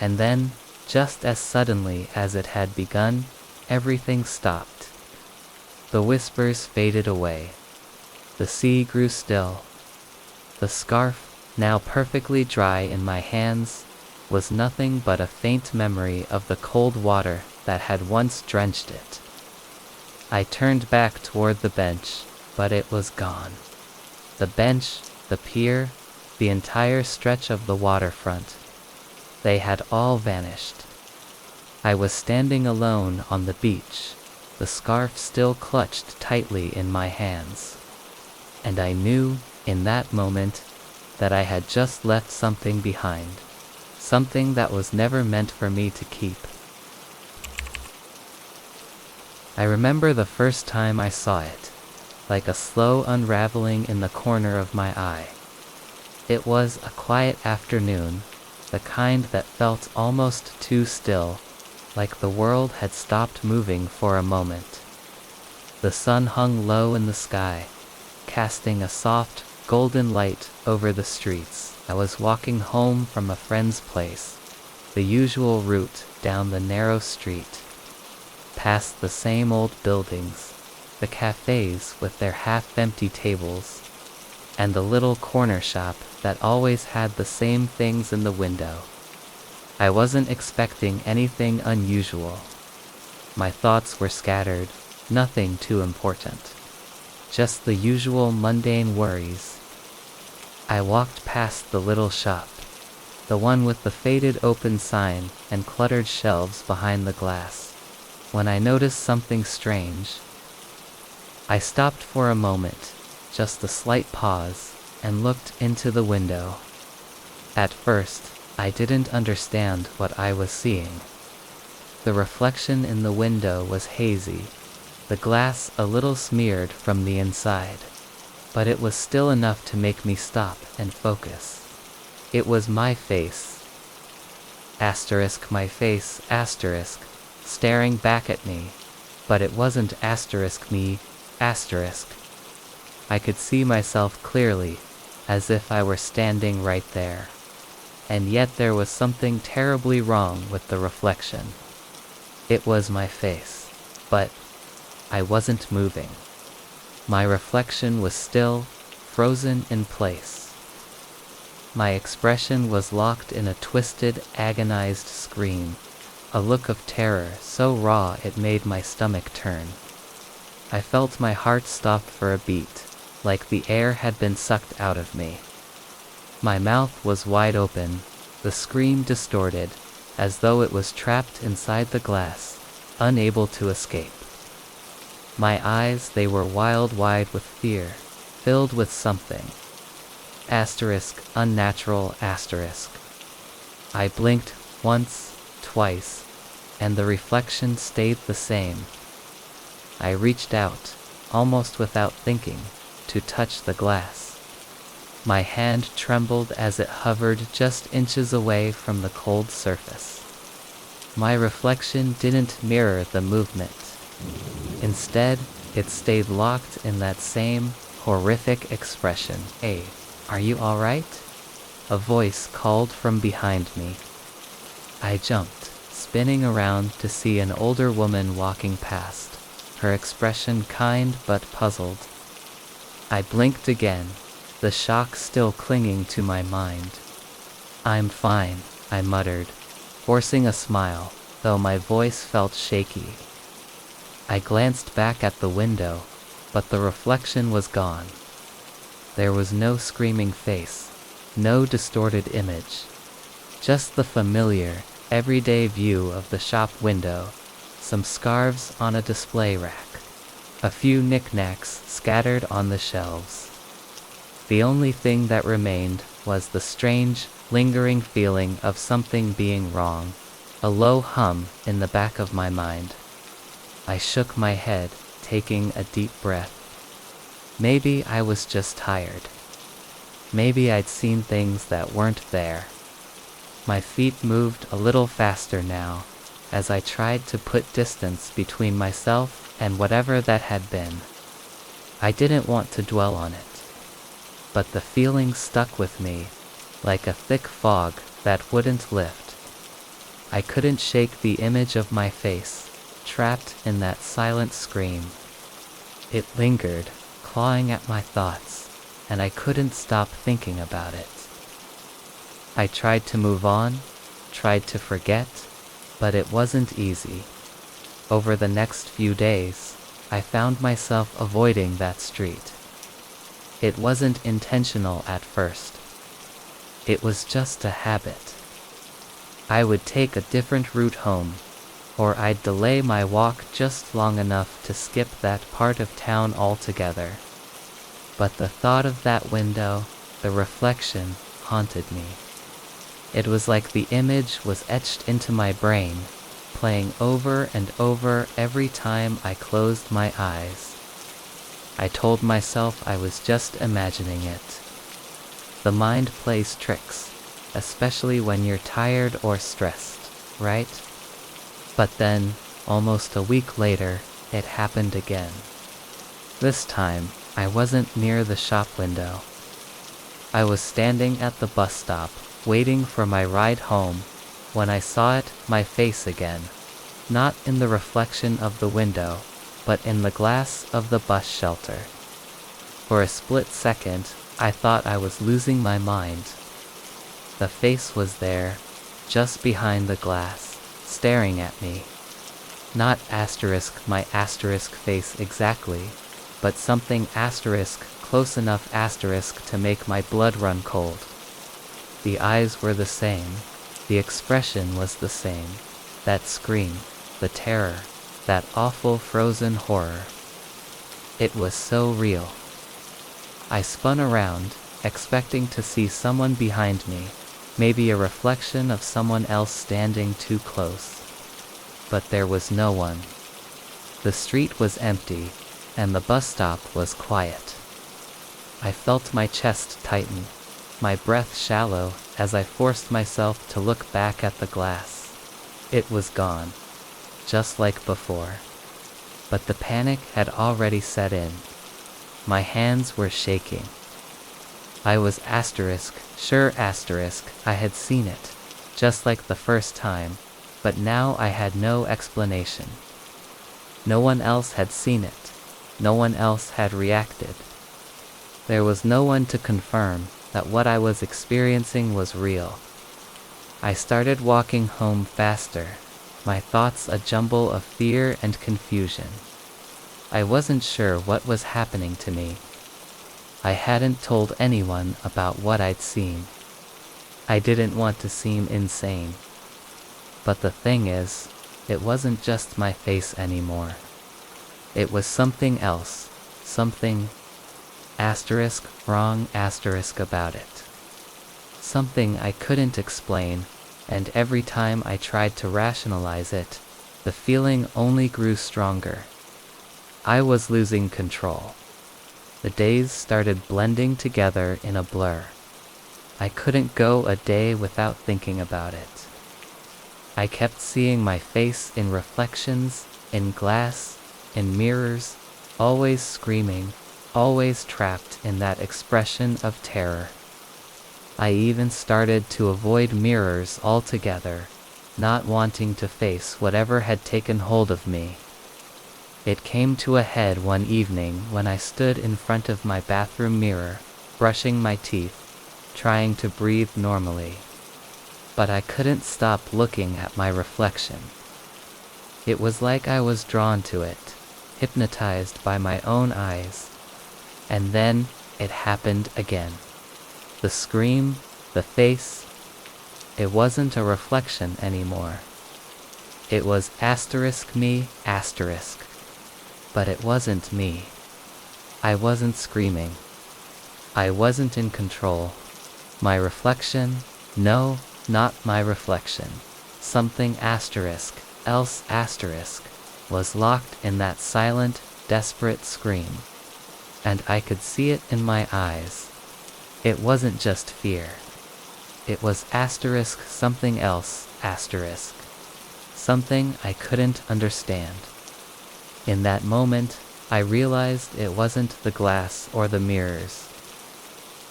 And then, just as suddenly as it had begun, everything stopped. The whispers faded away. The sea grew still. The scarf, now perfectly dry in my hands, was nothing but a faint memory of the cold water that had once drenched it. I turned back toward the bench, but it was gone. The bench, the pier, the entire stretch of the waterfront. They had all vanished. I was standing alone on the beach, the scarf still clutched tightly in my hands. And I knew, in that moment, that I had just left something behind. Something that was never meant for me to keep. I remember the first time I saw it, like a slow unraveling in the corner of my eye. It was a quiet afternoon, the kind that felt almost too still, like the world had stopped moving for a moment. The sun hung low in the sky, casting a soft, golden light over the streets. I was walking home from a friend's place, the usual route down the narrow street, past the same old buildings, the cafes with their half-empty tables, and the little corner shop that always had the same things in the window. I wasn't expecting anything unusual. My thoughts were scattered, nothing too important. Just the usual mundane worries. I walked past the little shop, the one with the faded open sign and cluttered shelves behind the glass, when I noticed something strange. I stopped for a moment, just a slight pause, and looked into the window. At first, I didn't understand what I was seeing. The reflection in the window was hazy, the glass a little smeared from the inside, but it was still enough to make me stop and focus. It was my face. My face, staring back at me, but it wasn't me, I could see myself clearly, as if I were standing right there. And yet there was something terribly wrong with the reflection. It was my face, but I wasn't moving. My reflection was still, frozen in place. My expression was locked in a twisted, agonized scream, a look of terror so raw it made my stomach turn. I felt my heart stop for a beat, like the air had been sucked out of me. My mouth was wide open, the scream distorted, as though it was trapped inside the glass, unable to escape. My eyes, they were wild-wide with fear, filled with something. Unnatural. I blinked once, twice, and the reflection stayed the same. I reached out, almost without thinking, to touch the glass. My hand trembled as it hovered just inches away from the cold surface. My reflection didn't mirror the movement. Instead, it stayed locked in that same horrific expression. "Hey, are you all right?" A voice called from behind me. I jumped, spinning around to see an older woman walking past, her expression kind but puzzled. I blinked again, the shock still clinging to my mind. "I'm fine," I muttered, forcing a smile, though my voice felt shaky. I glanced back at the window, but the reflection was gone. There was no screaming face, no distorted image. Just the familiar, everyday view of the shop window, some scarves on a display rack, a few knickknacks scattered on the shelves. The only thing that remained was the strange, lingering feeling of something being wrong, a low hum in the back of my mind. I shook my head, taking a deep breath. Maybe I was just tired. Maybe I'd seen things that weren't there. My feet moved a little faster now, as I tried to put distance between myself and whatever that had been. I didn't want to dwell on it. but the feeling stuck with me, like a thick fog that wouldn't lift. I couldn't shake the image of my face, trapped in that silent scream. It lingered, clawing at my thoughts, and I couldn't stop thinking about it. I tried to move on, tried to forget, but it wasn't easy. Over the next few days, I found myself avoiding that street. It wasn't intentional at first. It was just a habit. I would take a different route home, or I'd delay my walk just long enough to skip that part of town altogether. But the thought of that window, the reflection, haunted me. It was like the image was etched into my brain, playing over and over every time I closed my eyes. I told myself I was just imagining it. The mind plays tricks, especially when you're tired or stressed, right? But then, almost a week later, it happened again. This time, I wasn't near the shop window. I was standing at the bus stop, waiting for my ride home, when I saw it, my face again. Not in the reflection of the window, but in the glass of the bus shelter. For a split second, I thought I was losing my mind. The face was there, just behind the glass, staring at me. Not my asterisk face exactly, but something close enough to make my blood run cold. The eyes were the same, the expression was the same, that scream, the terror, that awful frozen horror. It was so real. I spun around, expecting to see someone behind me, maybe a reflection of someone else standing too close. But there was no one. The street was empty, and the bus stop was quiet. I felt my chest tighten, my breath shallow as I forced myself to look back at the glass. It was gone, just like before. But the panic had already set in. My hands were shaking. I was sure I had seen it, just like the first time, but now I had no explanation. No one else had seen it. No one else had reacted. There was no one to confirm that what I was experiencing was real. I started walking home faster, my thoughts a jumble of fear and confusion. I wasn't sure what was happening to me. I hadn't told anyone about what I'd seen. I didn't want to seem insane. But the thing is, it wasn't just my face anymore. It was something else, something wrong about it. Something I couldn't explain, and every time I tried to rationalize it, the feeling only grew stronger. I was losing control. The days started blending together in a blur. I couldn't go a day without thinking about it. I kept seeing my face in reflections, in glass, in mirrors, always screaming, always trapped in that expression of terror. I even started to avoid mirrors altogether, not wanting to face whatever had taken hold of me. It came to a head one evening when I stood in front of my bathroom mirror, brushing my teeth, trying to breathe normally. But I couldn't stop looking at my reflection. It was like I was drawn to it, hypnotized by my own eyes. And then it happened again. The scream, the face, it wasn't a reflection anymore. It was me, but it wasn't me. I wasn't screaming. I wasn't in control. My reflection, no, not my reflection. Something else was locked in that silent, desperate scream. And I could see it in my eyes. It wasn't just fear. It was something else, something I couldn't understand. In that moment, I realized it wasn't the glass or the mirrors.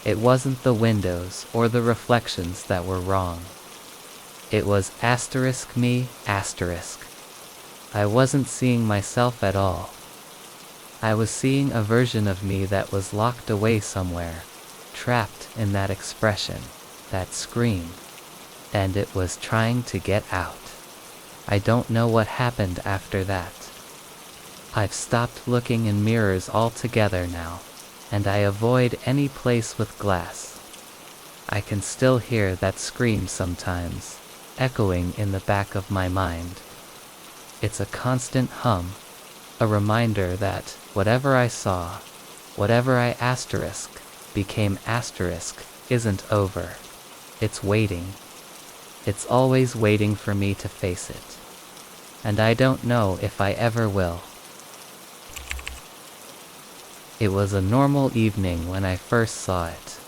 It wasn't the windows or the reflections that were wrong. It was me. I wasn't seeing myself at all. I was seeing a version of me that was locked away somewhere, trapped in that expression, that scream. And it was trying to get out. I don't know what happened after that. I've stopped looking in mirrors altogether now, and I avoid any place with glass. I can still hear that scream sometimes, echoing in the back of my mind. It's a constant hum, a reminder that whatever I saw, whatever I became isn't over. It's waiting. It's always waiting for me to face it. And I don't know if I ever will. It was a normal evening when I first saw it.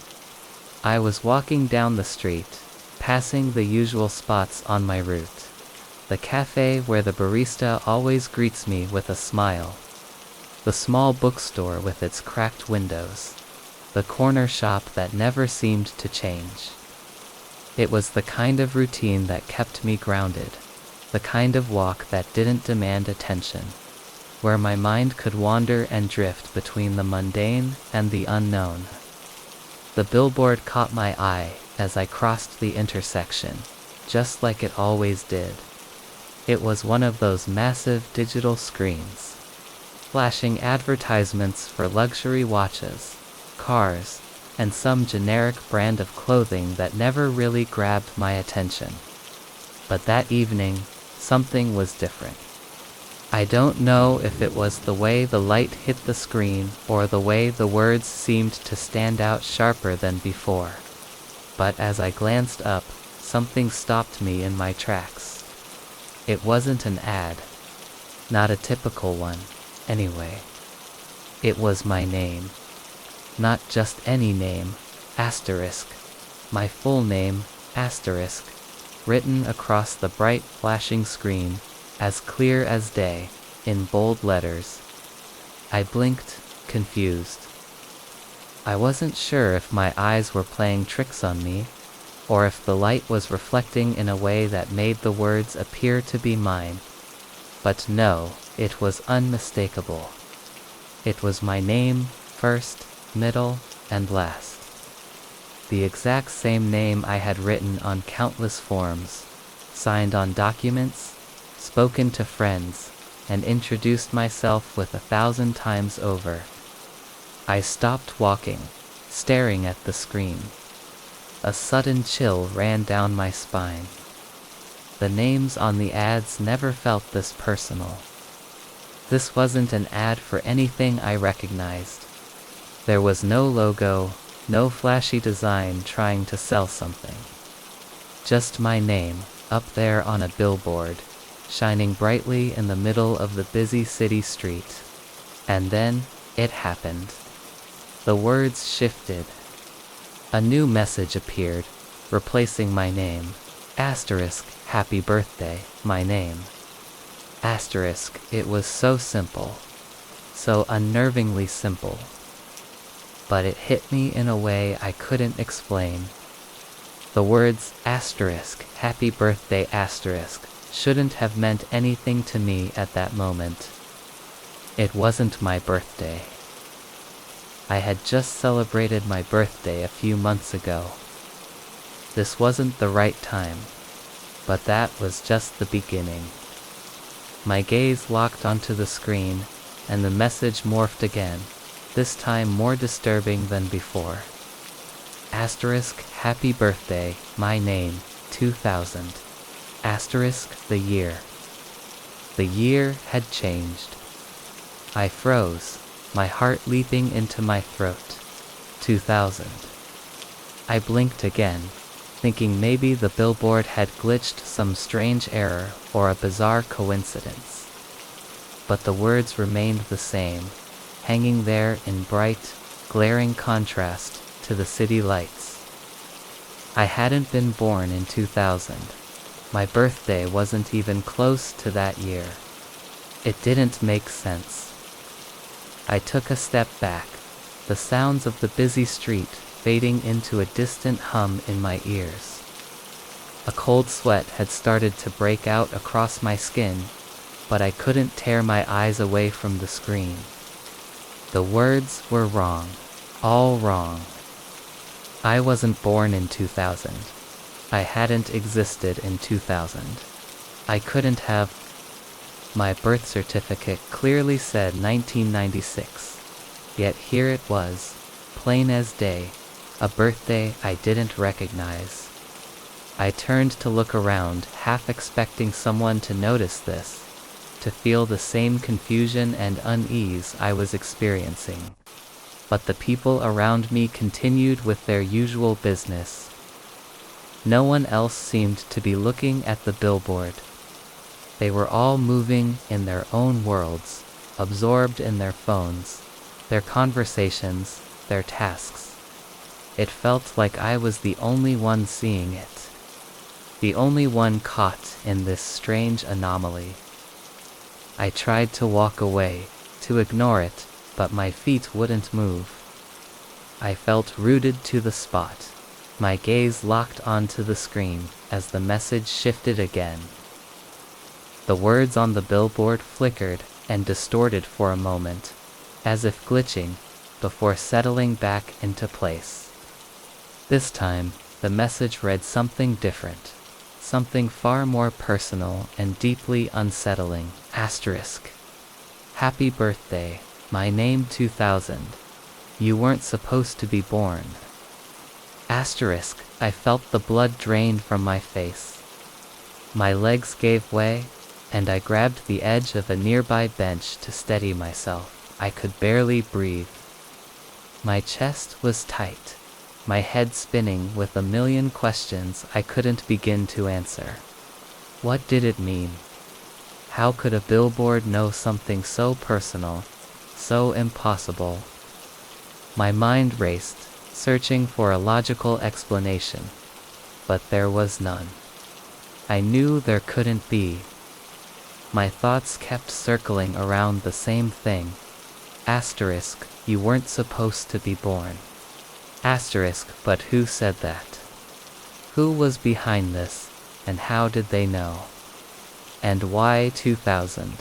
I was walking down the street, passing the usual spots on my route. The cafe where the barista always greets me with a smile. The small bookstore with its cracked windows. The corner shop that never seemed to change. It was the kind of routine that kept me grounded. The kind of walk that didn't demand attention. Where my mind could wander and drift between the mundane and the unknown. The billboard caught my eye as I crossed the intersection, just like it always did. It was one of those massive digital screens, flashing advertisements for luxury watches, cars, and some generic brand of clothing that never really grabbed my attention. But that evening, something was different. I don't know if it was the way the light hit the screen or the way the words seemed to stand out sharper than before. But as I glanced up, something stopped me in my tracks. It wasn't an ad. Not a typical one, anyway. It was my name. Not just any name, asterisk. My full name, asterisk. Written across the bright flashing screen, as clear as day, in bold letters. I blinked, confused. I wasn't sure if my eyes were playing tricks on me, or if the light was reflecting in a way that made the words appear to be mine. But no, it was unmistakable. It was my name, first, middle, and last. The exact same name I had written on countless forms, signed on documents, spoken to friends, and introduced myself with 1,000 times over. I stopped walking, staring at the screen. A sudden chill ran down my spine. The names on the ads never felt this personal. This wasn't an ad for anything I recognized. There was no logo, no flashy design trying to sell something. Just my name, up there on a billboard, shining brightly in the middle of the busy city street. And then, it happened. The words shifted. A new message appeared, replacing my name. Asterisk, happy birthday, my name. Asterisk, it was so simple. So unnervingly simple. But it hit me in a way I couldn't explain. The words, asterisk, happy birthday asterisk, shouldn't have meant anything to me at that moment. It wasn't my birthday. I had just celebrated my birthday a few months ago. This wasn't the right time, but that was just the beginning. My gaze locked onto the screen, and the message morphed again, this time more disturbing than before. Asterisk, happy birthday, my name, 2000. Asterisk, the year. The year had changed. I froze, my heart leaping into my throat. 2000. I blinked again, thinking maybe the billboard had glitched, some strange error or a bizarre coincidence. But the words remained the same, hanging there in bright, glaring contrast to the city lights. I hadn't been born in 2000. My birthday wasn't even close to that year. It didn't make sense. I took a step back, the sounds of the busy street fading into a distant hum in my ears. A cold sweat had started to break out across my skin, but I couldn't tear my eyes away from the screen. The words were wrong. All wrong. I wasn't born in 2000. I hadn't existed in 2000. I couldn't have. My birth certificate clearly said 1996. Yet here it was, plain as day, a birthday I didn't recognize. I turned to look around, half expecting someone to notice this, to feel the same confusion and unease I was experiencing. But the people around me continued with their usual business. No one else seemed to be looking at the billboard. They were all moving in their own worlds, absorbed in their phones, their conversations, their tasks. It felt like I was the only one seeing it. The only one caught in this strange anomaly. I tried to walk away, to ignore it, but my feet wouldn't move. I felt rooted to the spot, my gaze locked onto the screen as the message shifted again. The words on the billboard flickered and distorted for a moment, as if glitching, before settling back into place. This time, the message read something different, something far more personal and deeply unsettling. Asterisk. Happy birthday. My name 2000. You weren't supposed to be born. Asterisk. I felt the blood drain from my face. My legs gave way, and I grabbed the edge of a nearby bench to steady myself. I could barely breathe. My chest was tight, my head spinning with a million questions I couldn't begin to answer. What did it mean? How could a billboard know something so personal, so impossible? My mind raced, searching for a logical explanation, but there was none. I knew there couldn't be. My thoughts kept circling around the same thing. Asterisk, you weren't supposed to be born. Asterisk, but who said that? Who was behind this, and how did they know? And why 2000?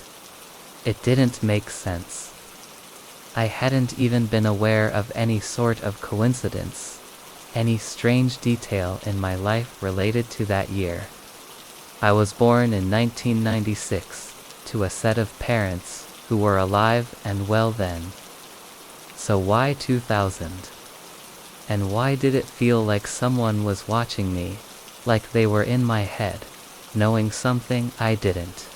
It didn't make sense. I hadn't even been aware of any sort of coincidence, any strange detail in my life related to that year. I was born in 1996, to a set of parents who were alive and well then. So why 2000? And why did it feel like someone was watching me, like they were in my head, knowing something I didn't?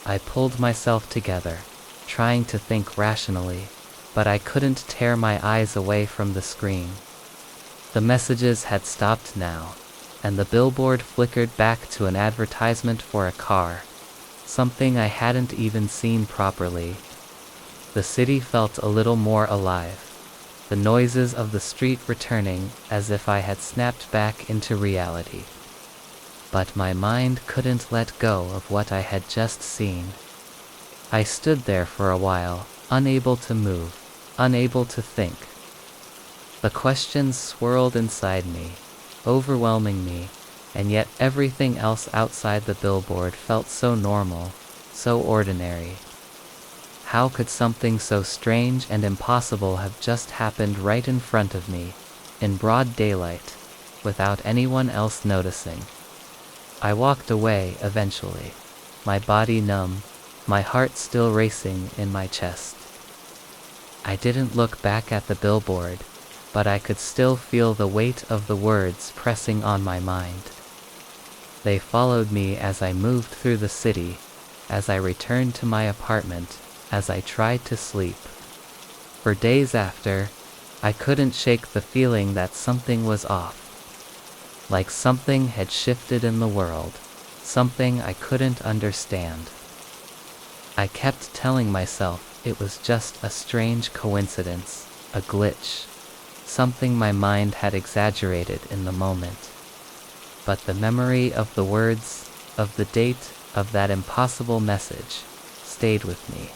I pulled myself together, trying to think rationally, but I couldn't tear my eyes away from the screen. The messages had stopped now, and the billboard flickered back to an advertisement for a car, something I hadn't even seen properly. The city felt a little more alive, the noises of the street returning as if I had snapped back into reality. But my mind couldn't let go of what I had just seen. I stood there for a while, unable to move, unable to think. The questions swirled inside me, overwhelming me, and yet everything else outside the billboard felt so normal, so ordinary. How could something so strange and impossible have just happened right in front of me, in broad daylight, without anyone else noticing? I walked away eventually, my body numb, my heart still racing in my chest. I didn't look back at the billboard, but I could still feel the weight of the words pressing on my mind. They followed me as I moved through the city, as I returned to my apartment, as I tried to sleep. For days after, I couldn't shake the feeling that something was off. Like something had shifted in the world, something I couldn't understand. I kept telling myself it was just a strange coincidence, a glitch, something my mind had exaggerated in the moment. But the memory of the words, of the date, of that impossible message, stayed with me.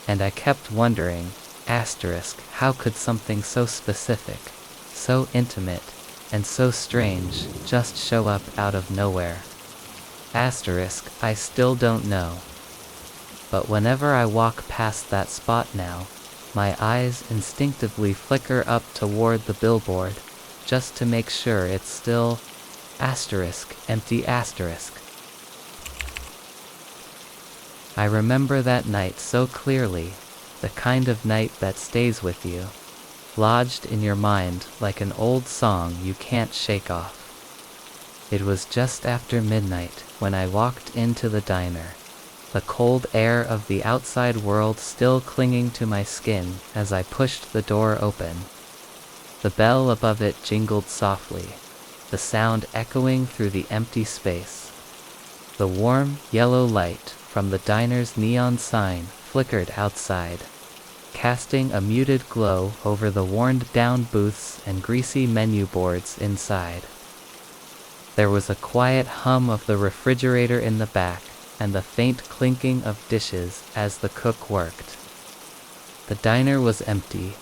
And I kept wondering, How could something so specific, so intimate, and so strange just show up out of nowhere? I still don't know. But whenever I walk past that spot now, my eyes instinctively flicker up toward the billboard, just to make sure it's still empty. I remember that night so clearly, the kind of night that stays with you, lodged in your mind like an old song you can't shake off. It was just after midnight when I walked into the diner, the cold air of the outside world still clinging to my skin as I pushed the door open. The bell above it jingled softly, the sound echoing through the empty space. The warm, yellow light from the diner's neon sign flickered outside, casting a muted glow over the worn-down booths and greasy menu boards inside. There was a quiet hum of the refrigerator in the back, and the faint clinking of dishes as the cook worked. The diner was empty,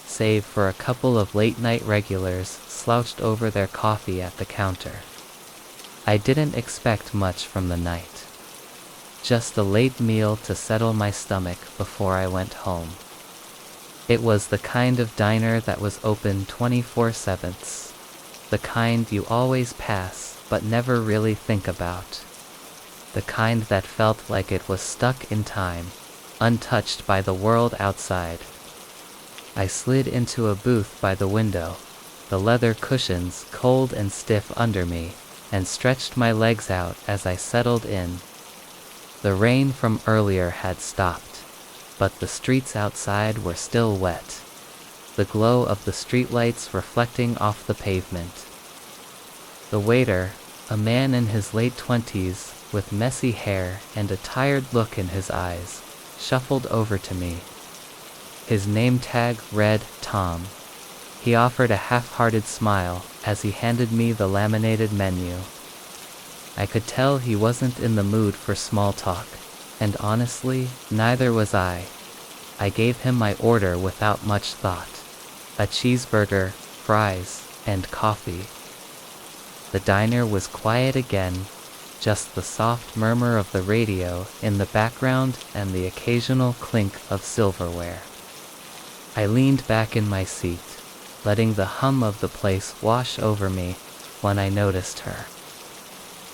save for a couple of late-night regulars slouched over their coffee at the counter. I didn't expect much from the night. Just a late meal to settle my stomach before I went home. It was the kind of diner that was open 24/7, the kind you always pass but never really think about. The kind that felt like it was stuck in time, untouched by the world outside. I slid into a booth by the window, the leather cushions cold and stiff under me, and stretched my legs out as I settled in. The rain from earlier had stopped, but the streets outside were still wet, the glow of the streetlights reflecting off the pavement. The waiter, a man in his late 20s, with messy hair and a tired look in his eyes, shuffled over to me. His name tag read Tom. He offered a half-hearted smile as he handed me the laminated menu. I could tell he wasn't in the mood for small talk, and honestly, neither was I. I gave him my order without much thought. A cheeseburger, fries, and coffee. The diner was quiet again, just the soft murmur of the radio in the background and the occasional clink of silverware. I leaned back in my seat, letting the hum of the place wash over me when I noticed her.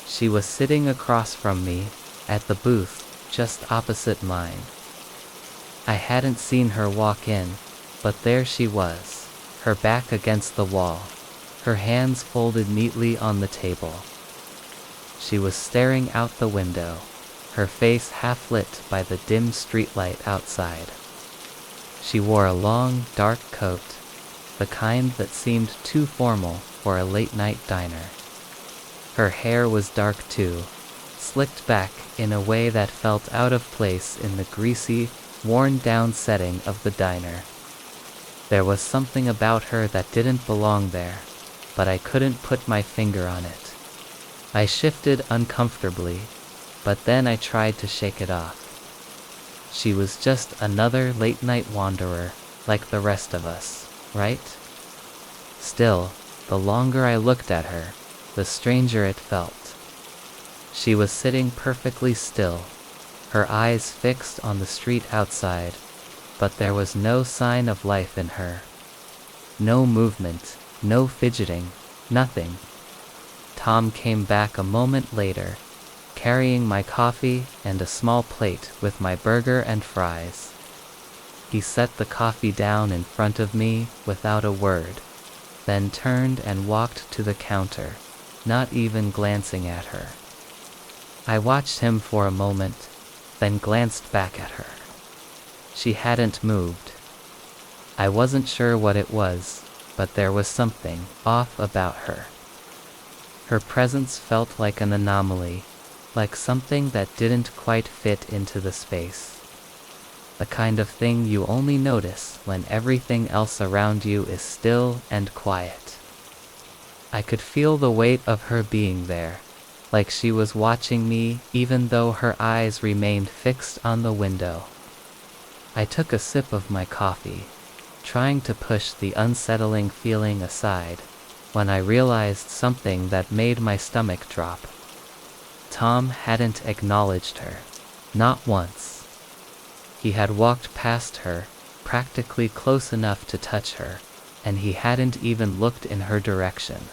She was sitting across from me, at the booth, just opposite mine. I hadn't seen her walk in, but there she was, her back against the wall, her hands folded neatly on the table. She was staring out the window, her face half lit by the dim streetlight outside. She wore a long, dark coat, the kind that seemed too formal for a late-night diner. Her hair was dark too, slicked back in a way that felt out of place in the greasy, worn-down setting of the diner. There was something about her that didn't belong there, but I couldn't put my finger on it. I shifted uncomfortably, but then I tried to shake it off. She was just another late-night wanderer, like the rest of us, right? Still, the longer I looked at her, the stranger it felt. She was sitting perfectly still, her eyes fixed on the street outside, but there was no sign of life in her. No movement, no fidgeting, nothing. Tom came back a moment later, carrying my coffee and a small plate with my burger and fries. He set the coffee down in front of me without a word, then turned and walked to the counter, not even glancing at her. I watched him for a moment, then glanced back at her. She hadn't moved. I wasn't sure what it was, but there was something off about her. Her presence felt like an anomaly, like something that didn't quite fit into the space. The kind of thing you only notice when everything else around you is still and quiet. I could feel the weight of her being there, like she was watching me even though her eyes remained fixed on the window. I took a sip of my coffee, trying to push the unsettling feeling aside, when I realized something that made my stomach drop. Tom hadn't acknowledged her. Not once. He had walked past her, practically close enough to touch her, and he hadn't even looked in her direction.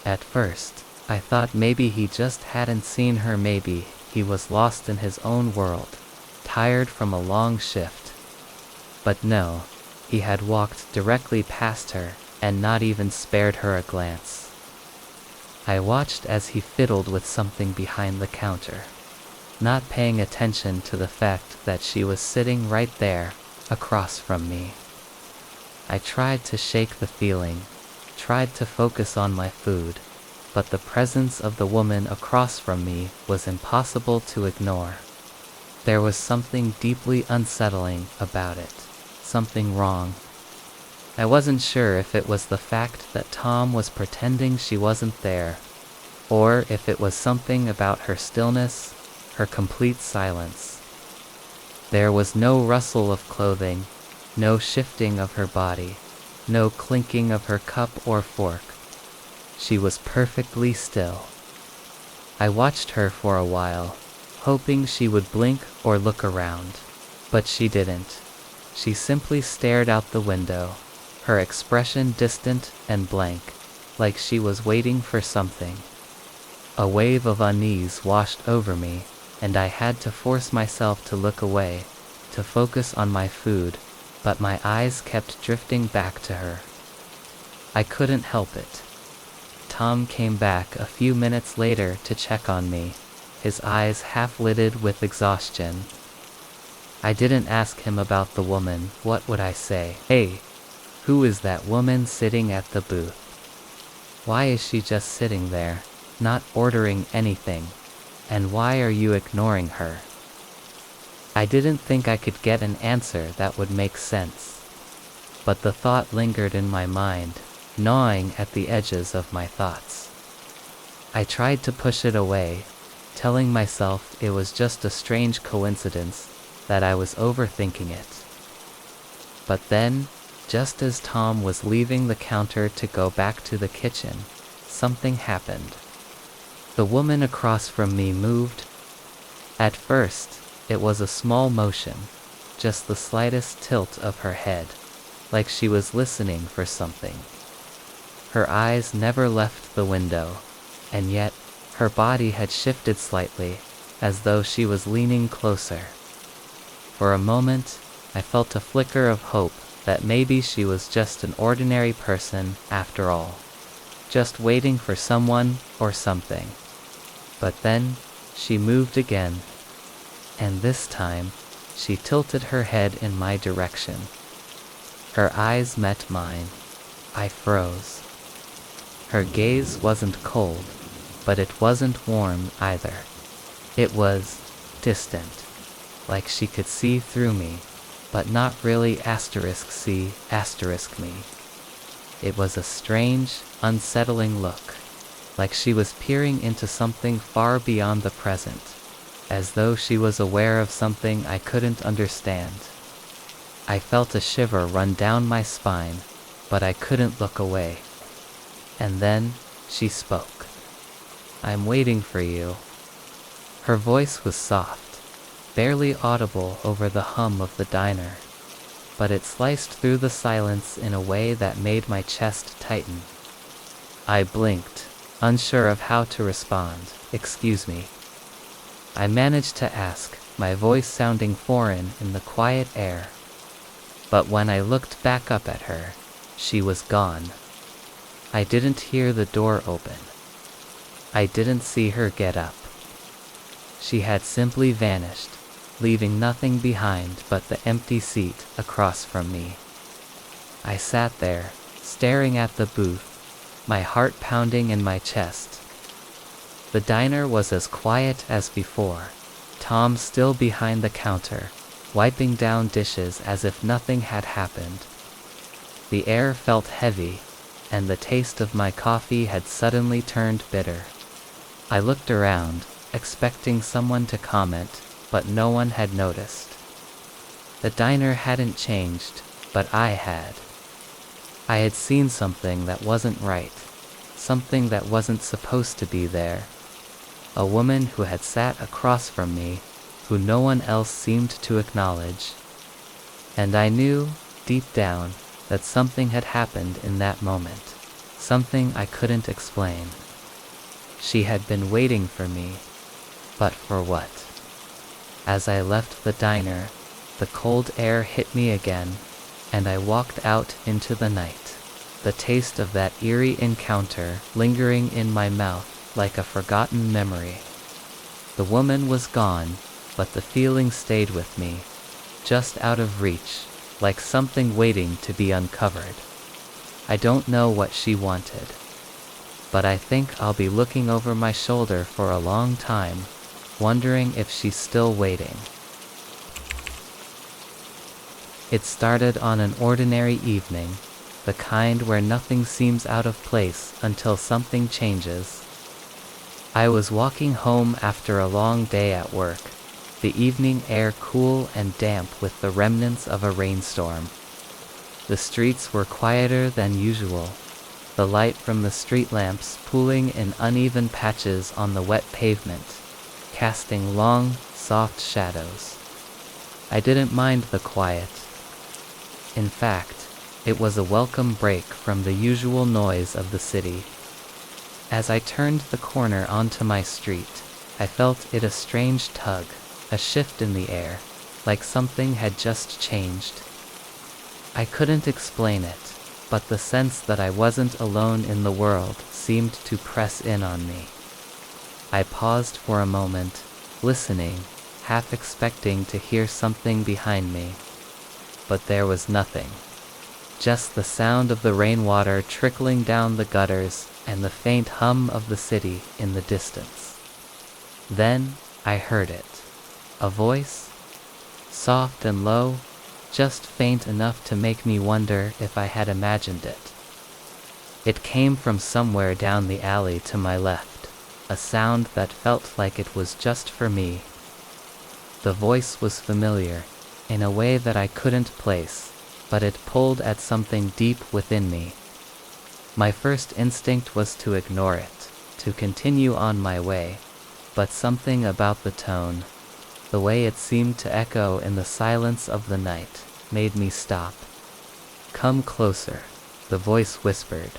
At first, I thought maybe he just hadn't seen her, maybe he was lost in his own world, tired from a long shift. But no, he had walked directly past her, and not even spared her a glance. I watched as he fiddled with something behind the counter, not paying attention to the fact that she was sitting right there, across from me. I tried to shake the feeling, tried to focus on my food, but the presence of the woman across from me was impossible to ignore. There was something deeply unsettling about it, something wrong. I wasn't sure if it was the fact that Tom was pretending she wasn't there, or if it was something about her stillness, her complete silence. There was no rustle of clothing, no shifting of her body, no clinking of her cup or fork. She was perfectly still. I watched her for a while, hoping she would blink or look around, but she didn't. She simply stared out the window, her expression distant and blank, like she was waiting for something. A wave of unease washed over me, and I had to force myself to look away, to focus on my food, but my eyes kept drifting back to her. I couldn't help it. Tom came back a few minutes later to check on me, his eyes half-lidded with exhaustion. I didn't ask him about the woman. What would I say? Hey, who is that woman sitting at the booth? Why is she just sitting there, not ordering anything? And why are you ignoring her? I didn't think I could get an answer that would make sense. But the thought lingered in my mind, gnawing at the edges of my thoughts. I tried to push it away, telling myself it was just a strange coincidence, that I was overthinking it. But then, just as Tom was leaving the counter to go back to the kitchen, something happened. The woman across from me moved. At first, it was a small motion, just the slightest tilt of her head, like she was listening for something. Her eyes never left the window, and yet, her body had shifted slightly, as though she was leaning closer. For a moment, I felt a flicker of hope that maybe she was just an ordinary person after all, just waiting for someone or something. But then, she moved again, and this time, she tilted her head in my direction. Her eyes met mine. I froze. Her gaze wasn't cold, but it wasn't warm either. It was distant, like she could see through me, but not really *see* me. It was a strange, unsettling look, like she was peering into something far beyond the present, as though she was aware of something I couldn't understand. I felt a shiver run down my spine, but I couldn't look away. And then, she spoke. "I'm waiting for you." Her voice was soft, barely audible over the hum of the diner, but it sliced through the silence in a way that made my chest tighten. I blinked, unsure of how to respond. "Excuse me?" I managed to ask, my voice sounding foreign in the quiet air. But when I looked back up at her, she was gone. I didn't hear the door open. I didn't see her get up. She had simply vanished, leaving nothing behind but the empty seat across from me. I sat there, staring at the booth, my heart pounding in my chest. The diner was as quiet as before, Tom still behind the counter, wiping down dishes as if nothing had happened. The air felt heavy, and the taste of my coffee had suddenly turned bitter. I looked around, expecting someone to comment, but no one had noticed. The diner hadn't changed, but I had. I had seen something that wasn't right, something that wasn't supposed to be there. A woman who had sat across from me, who no one else seemed to acknowledge. And I knew, deep down, that something had happened in that moment, something I couldn't explain. She had been waiting for me, but for what? As I left the diner, the cold air hit me again, and I walked out into the night, the taste of that eerie encounter lingering in my mouth like a forgotten memory. The woman was gone, but the feeling stayed with me, just out of reach, like something waiting to be uncovered. I don't know what she wanted, but I think I'll be looking over my shoulder for a long time, wondering if she's still waiting. It started on an ordinary evening, the kind where nothing seems out of place until something changes. I was walking home after a long day at work, the evening air cool and damp with the remnants of a rainstorm. The streets were quieter than usual, the light from the street lamps pooling in uneven patches on the wet pavement, casting long, soft shadows. I didn't mind the quiet. In fact, it was a welcome break from the usual noise of the city. As I turned the corner onto my street, I felt it a strange tug, a shift in the air, like something had just changed. I couldn't explain it, but the sense that I wasn't alone in the world seemed to press in on me. I paused for a moment, listening, half expecting to hear something behind me. But there was nothing. Just the sound of the rainwater trickling down the gutters and the faint hum of the city in the distance. Then I heard it. A voice, soft and low, just faint enough to make me wonder if I had imagined it. It came from somewhere down the alley to my left, a sound that felt like it was just for me. The voice was familiar, in a way that I couldn't place, but it pulled at something deep within me. My first instinct was to ignore it, to continue on my way, but something about the tone, the way it seemed to echo in the silence of the night, made me stop. "Come closer," the voice whispered.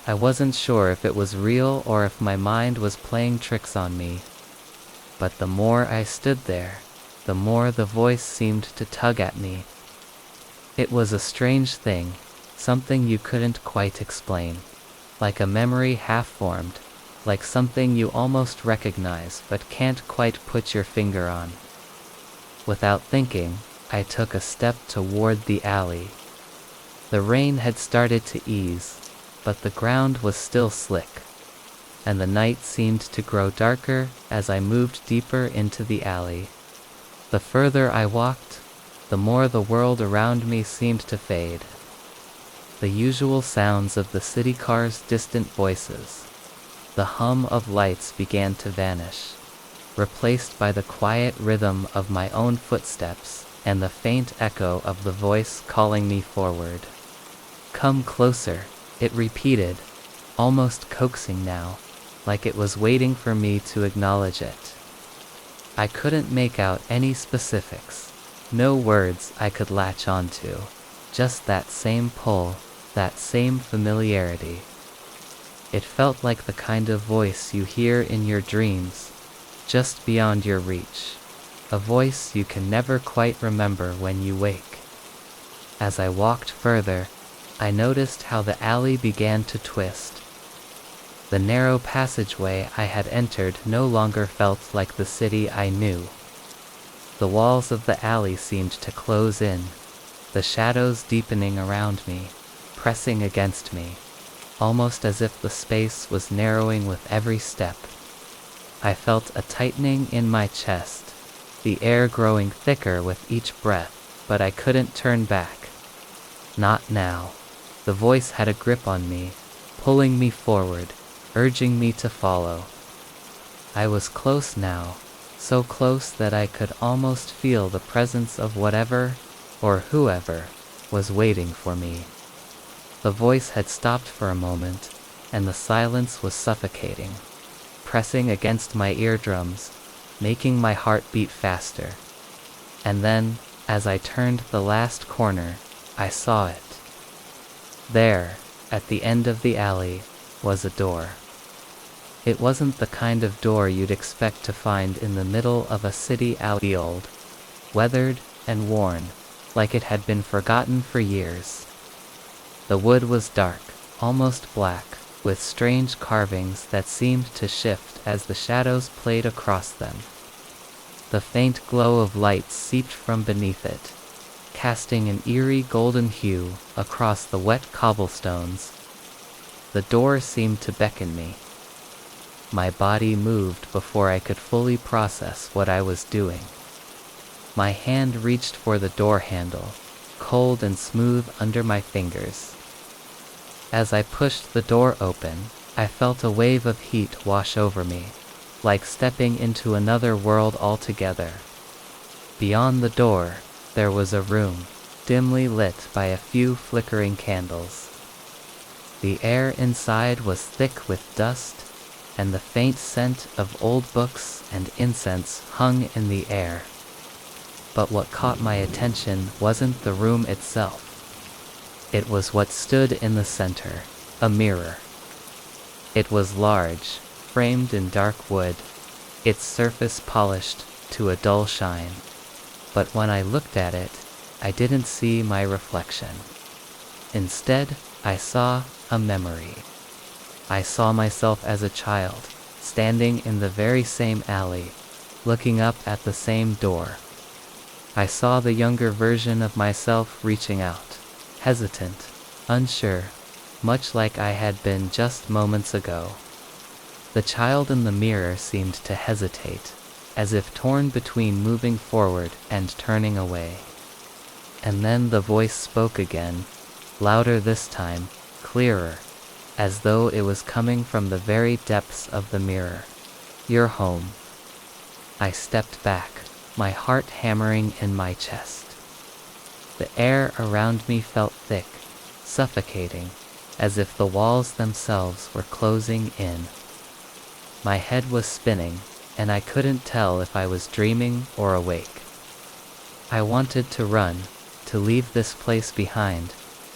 I wasn't sure if it was real or if my mind was playing tricks on me, but the more I stood there, the more the voice seemed to tug at me. It was a strange thing, something you couldn't quite explain, like a memory half-formed, like something you almost recognize but can't quite put your finger on. Without thinking, I took a step toward the alley. The rain had started to ease, but the ground was still slick, and the night seemed to grow darker as I moved deeper into the alley. The further I walked, the more the world around me seemed to fade. The usual sounds of the city car's distant voices, the hum of lights began to vanish, replaced by the quiet rhythm of my own footsteps and the faint echo of the voice calling me forward. "Come closer," it repeated, almost coaxing now, like it was waiting for me to acknowledge it. I couldn't make out any specifics, no words I could latch onto, just that same pull, that same familiarity. It felt like the kind of voice you hear in your dreams, just beyond your reach, a voice you can never quite remember when you wake. As I walked further, I noticed how the alley began to twist. The narrow passageway I had entered no longer felt like the city I knew. The walls of the alley seemed to close in, the shadows deepening around me, pressing against me, almost as if the space was narrowing with every step. I felt a tightening in my chest, the air growing thicker with each breath, but I couldn't turn back. Not now. The voice had a grip on me, pulling me forward, urging me to follow. I was close now, so close that I could almost feel the presence of whatever, or whoever, was waiting for me. The voice had stopped for a moment, and the silence was suffocating, pressing against my eardrums, making my heart beat faster. And then, as I turned the last corner, I saw it. There, at the end of the alley, was a door. It wasn't the kind of door you'd expect to find in the middle of a city alley, old, weathered, and worn, like it had been forgotten for years. The wood was dark, almost black, with strange carvings that seemed to shift as the shadows played across them. The faint glow of light seeped from beneath it, casting an eerie golden hue across the wet cobblestones. The door seemed to beckon me. My body moved before I could fully process what I was doing. My hand reached for the door handle, cold and smooth under my fingers. As I pushed the door open, I felt a wave of heat wash over me, like stepping into another world altogether. Beyond the door, there was a room, dimly lit by a few flickering candles. The air inside was thick with dust, and the faint scent of old books and incense hung in the air. But what caught my attention wasn't the room itself. It was what stood in the center, a mirror. It was large, framed in dark wood, its surface polished to a dull shine. But when I looked at it, I didn't see my reflection. Instead, I saw a memory. I saw myself as a child, standing in the very same alley, looking up at the same door. I saw the younger version of myself reaching out, hesitant, unsure, much like I had been just moments ago. The child in the mirror seemed to hesitate, as if torn between moving forward and turning away. And then the voice spoke again, louder this time, clearer, as though it was coming from the very depths of the mirror. "You're home." I stepped back, my heart hammering in my chest. The air around me felt thick, suffocating, as if the walls themselves were closing in. My head was spinning, and I couldn't tell if I was dreaming or awake. I wanted to run, to leave this place behind,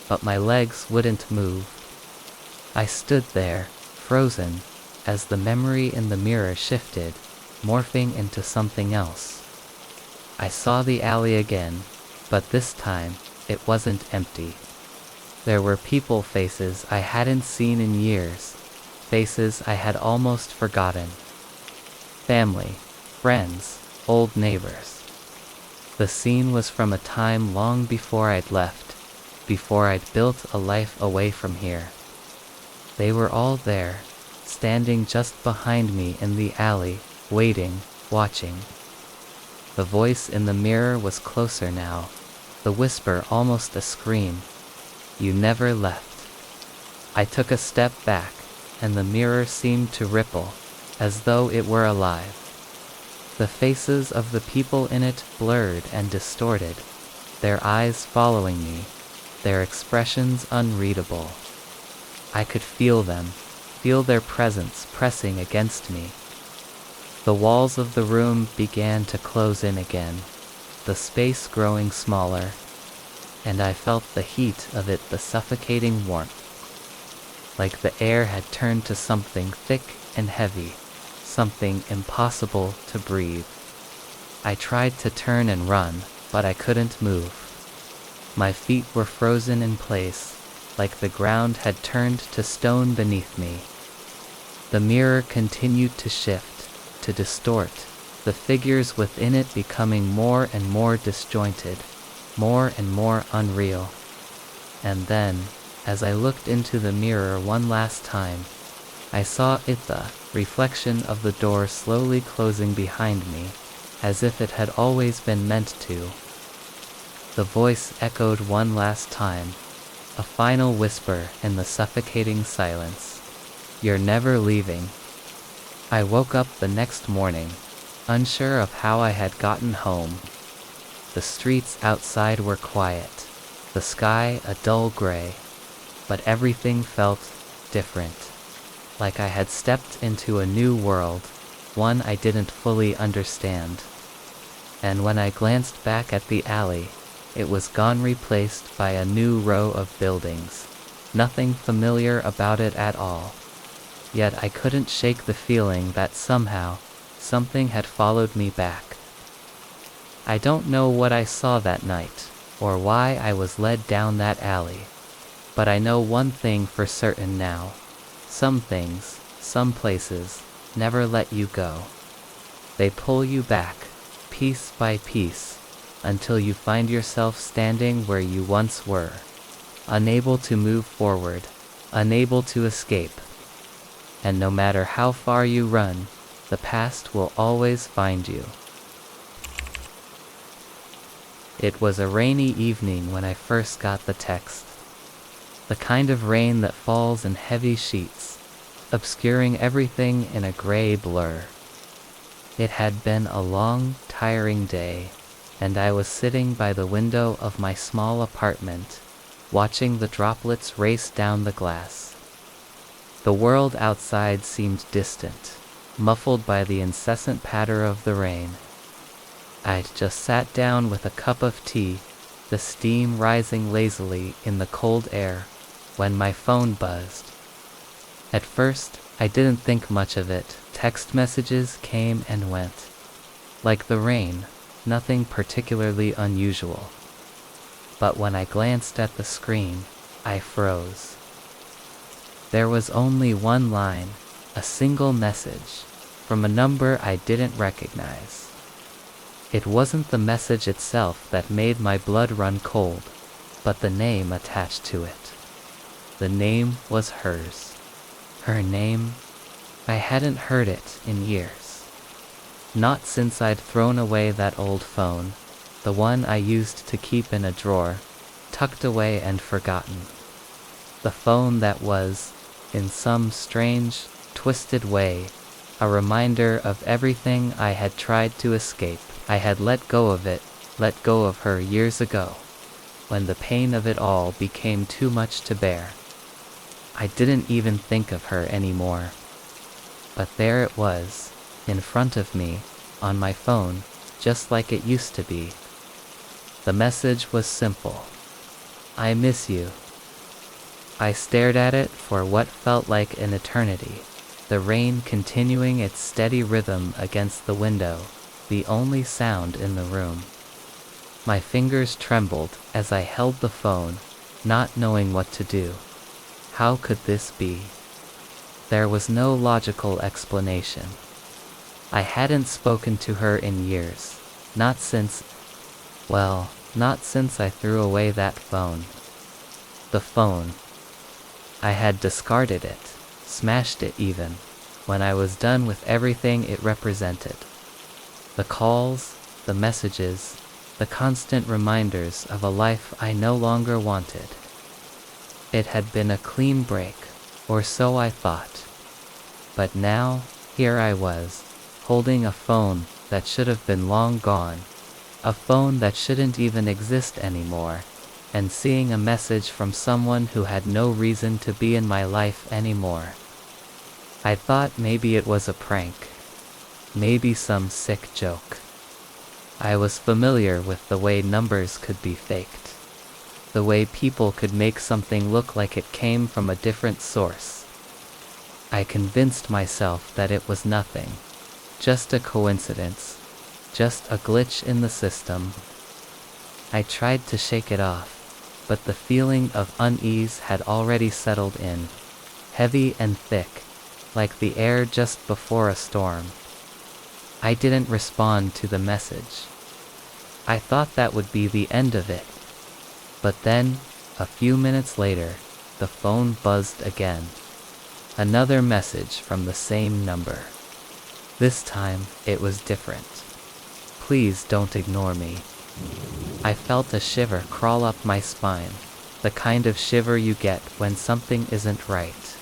but my legs wouldn't move. I stood there, frozen, as the memory in the mirror shifted, morphing into something else. I saw the alley again, but this time, it wasn't empty. There were people faces I hadn't seen in years, faces I had almost forgotten. Family, friends, old neighbors. The scene was from a time long before I'd left, before I'd built a life away from here. They were all there, standing just behind me in the alley, waiting, watching. The voice in the mirror was closer now, the whisper almost a scream. "You never left." I took a step back, and the mirror seemed to ripple, as though it were alive. The faces of the people in it blurred and distorted, their eyes following me, their expressions unreadable. I could feel them, feel their presence pressing against me. The walls of the room began to close in again, the space growing smaller, and I felt the heat of it, the suffocating warmth. Like the air had turned to something thick and heavy, something impossible to breathe. I tried to turn and run, but I couldn't move. My feet were frozen in place, like the ground had turned to stone beneath me. The mirror continued to shift, to distort, the figures within it becoming more and more disjointed, more and more unreal. And then, as I looked into the mirror one last time, I saw it, the reflection of the door slowly closing behind me, as if it had always been meant to. The voice echoed one last time, a final whisper in the suffocating silence. "You're never leaving." I woke up the next morning, unsure of how I had gotten home. The streets outside were quiet, the sky a dull gray, but everything felt different, like I had stepped into a new world, one I didn't fully understand. And when I glanced back at the alley, it was gone, replaced by a new row of buildings. Nothing familiar about it at all. Yet I couldn't shake the feeling that somehow, something had followed me back. I don't know what I saw that night, or why I was led down that alley. But I know one thing for certain now. Some things, some places, never let you go. They pull you back, piece by piece, until you find yourself standing where you once were, unable to move forward, unable to escape. And no matter how far you run, the past will always find you. It was a rainy evening when I first got the text. The kind of rain that falls in heavy sheets, obscuring everything in a gray blur. It had been a long, tiring day, and I was sitting by the window of my small apartment, watching the droplets race down the glass. The world outside seemed distant, muffled by the incessant patter of the rain. I'd just sat down with a cup of tea, the steam rising lazily in the cold air, when my phone buzzed. At first, I didn't think much of it. Text messages came and went. Like the rain, nothing particularly unusual. But when I glanced at the screen, I froze. There was only one line, a single message, from a number I didn't recognize. It wasn't the message itself that made my blood run cold, but the name attached to it. The name was hers. Her name, I hadn't heard it in years. Not since I'd thrown away that old phone, the one I used to keep in a drawer, tucked away and forgotten. The phone that was, in some strange, twisted way, a reminder of everything I had tried to escape. I had let go of it, let go of her years ago, when the pain of it all became too much to bear. I didn't even think of her anymore. But there it was, in front of me, on my phone, just like it used to be. The message was simple. I miss you. I stared at it for what felt like an eternity, the rain continuing its steady rhythm against the window, the only sound in the room. My fingers trembled as I held the phone, not knowing what to do. How could this be? There was no logical explanation. I hadn't spoken to her in years, not since I threw away that phone. The phone. I had discarded it, smashed it even, when I was done with everything it represented. The calls, the messages, the constant reminders of a life I no longer wanted. It had been a clean break, or so I thought. But now, here I was, holding a phone that should have been long gone, a phone that shouldn't even exist anymore, and seeing a message from someone who had no reason to be in my life anymore. I thought maybe it was a prank. Maybe some sick joke. I was familiar with the way numbers could be faked. The way people could make something look like it came from a different source. I convinced myself that it was nothing. Just a coincidence. Just a glitch in the system. I tried to shake it off, but the feeling of unease had already settled in, heavy and thick, like the air just before a storm. I didn't respond to the message. I thought that would be the end of it. But then, a few minutes later, the phone buzzed again. Another message from the same number. This time, it was different. Please don't ignore me. I felt a shiver crawl up my spine, the kind of shiver you get when something isn't right.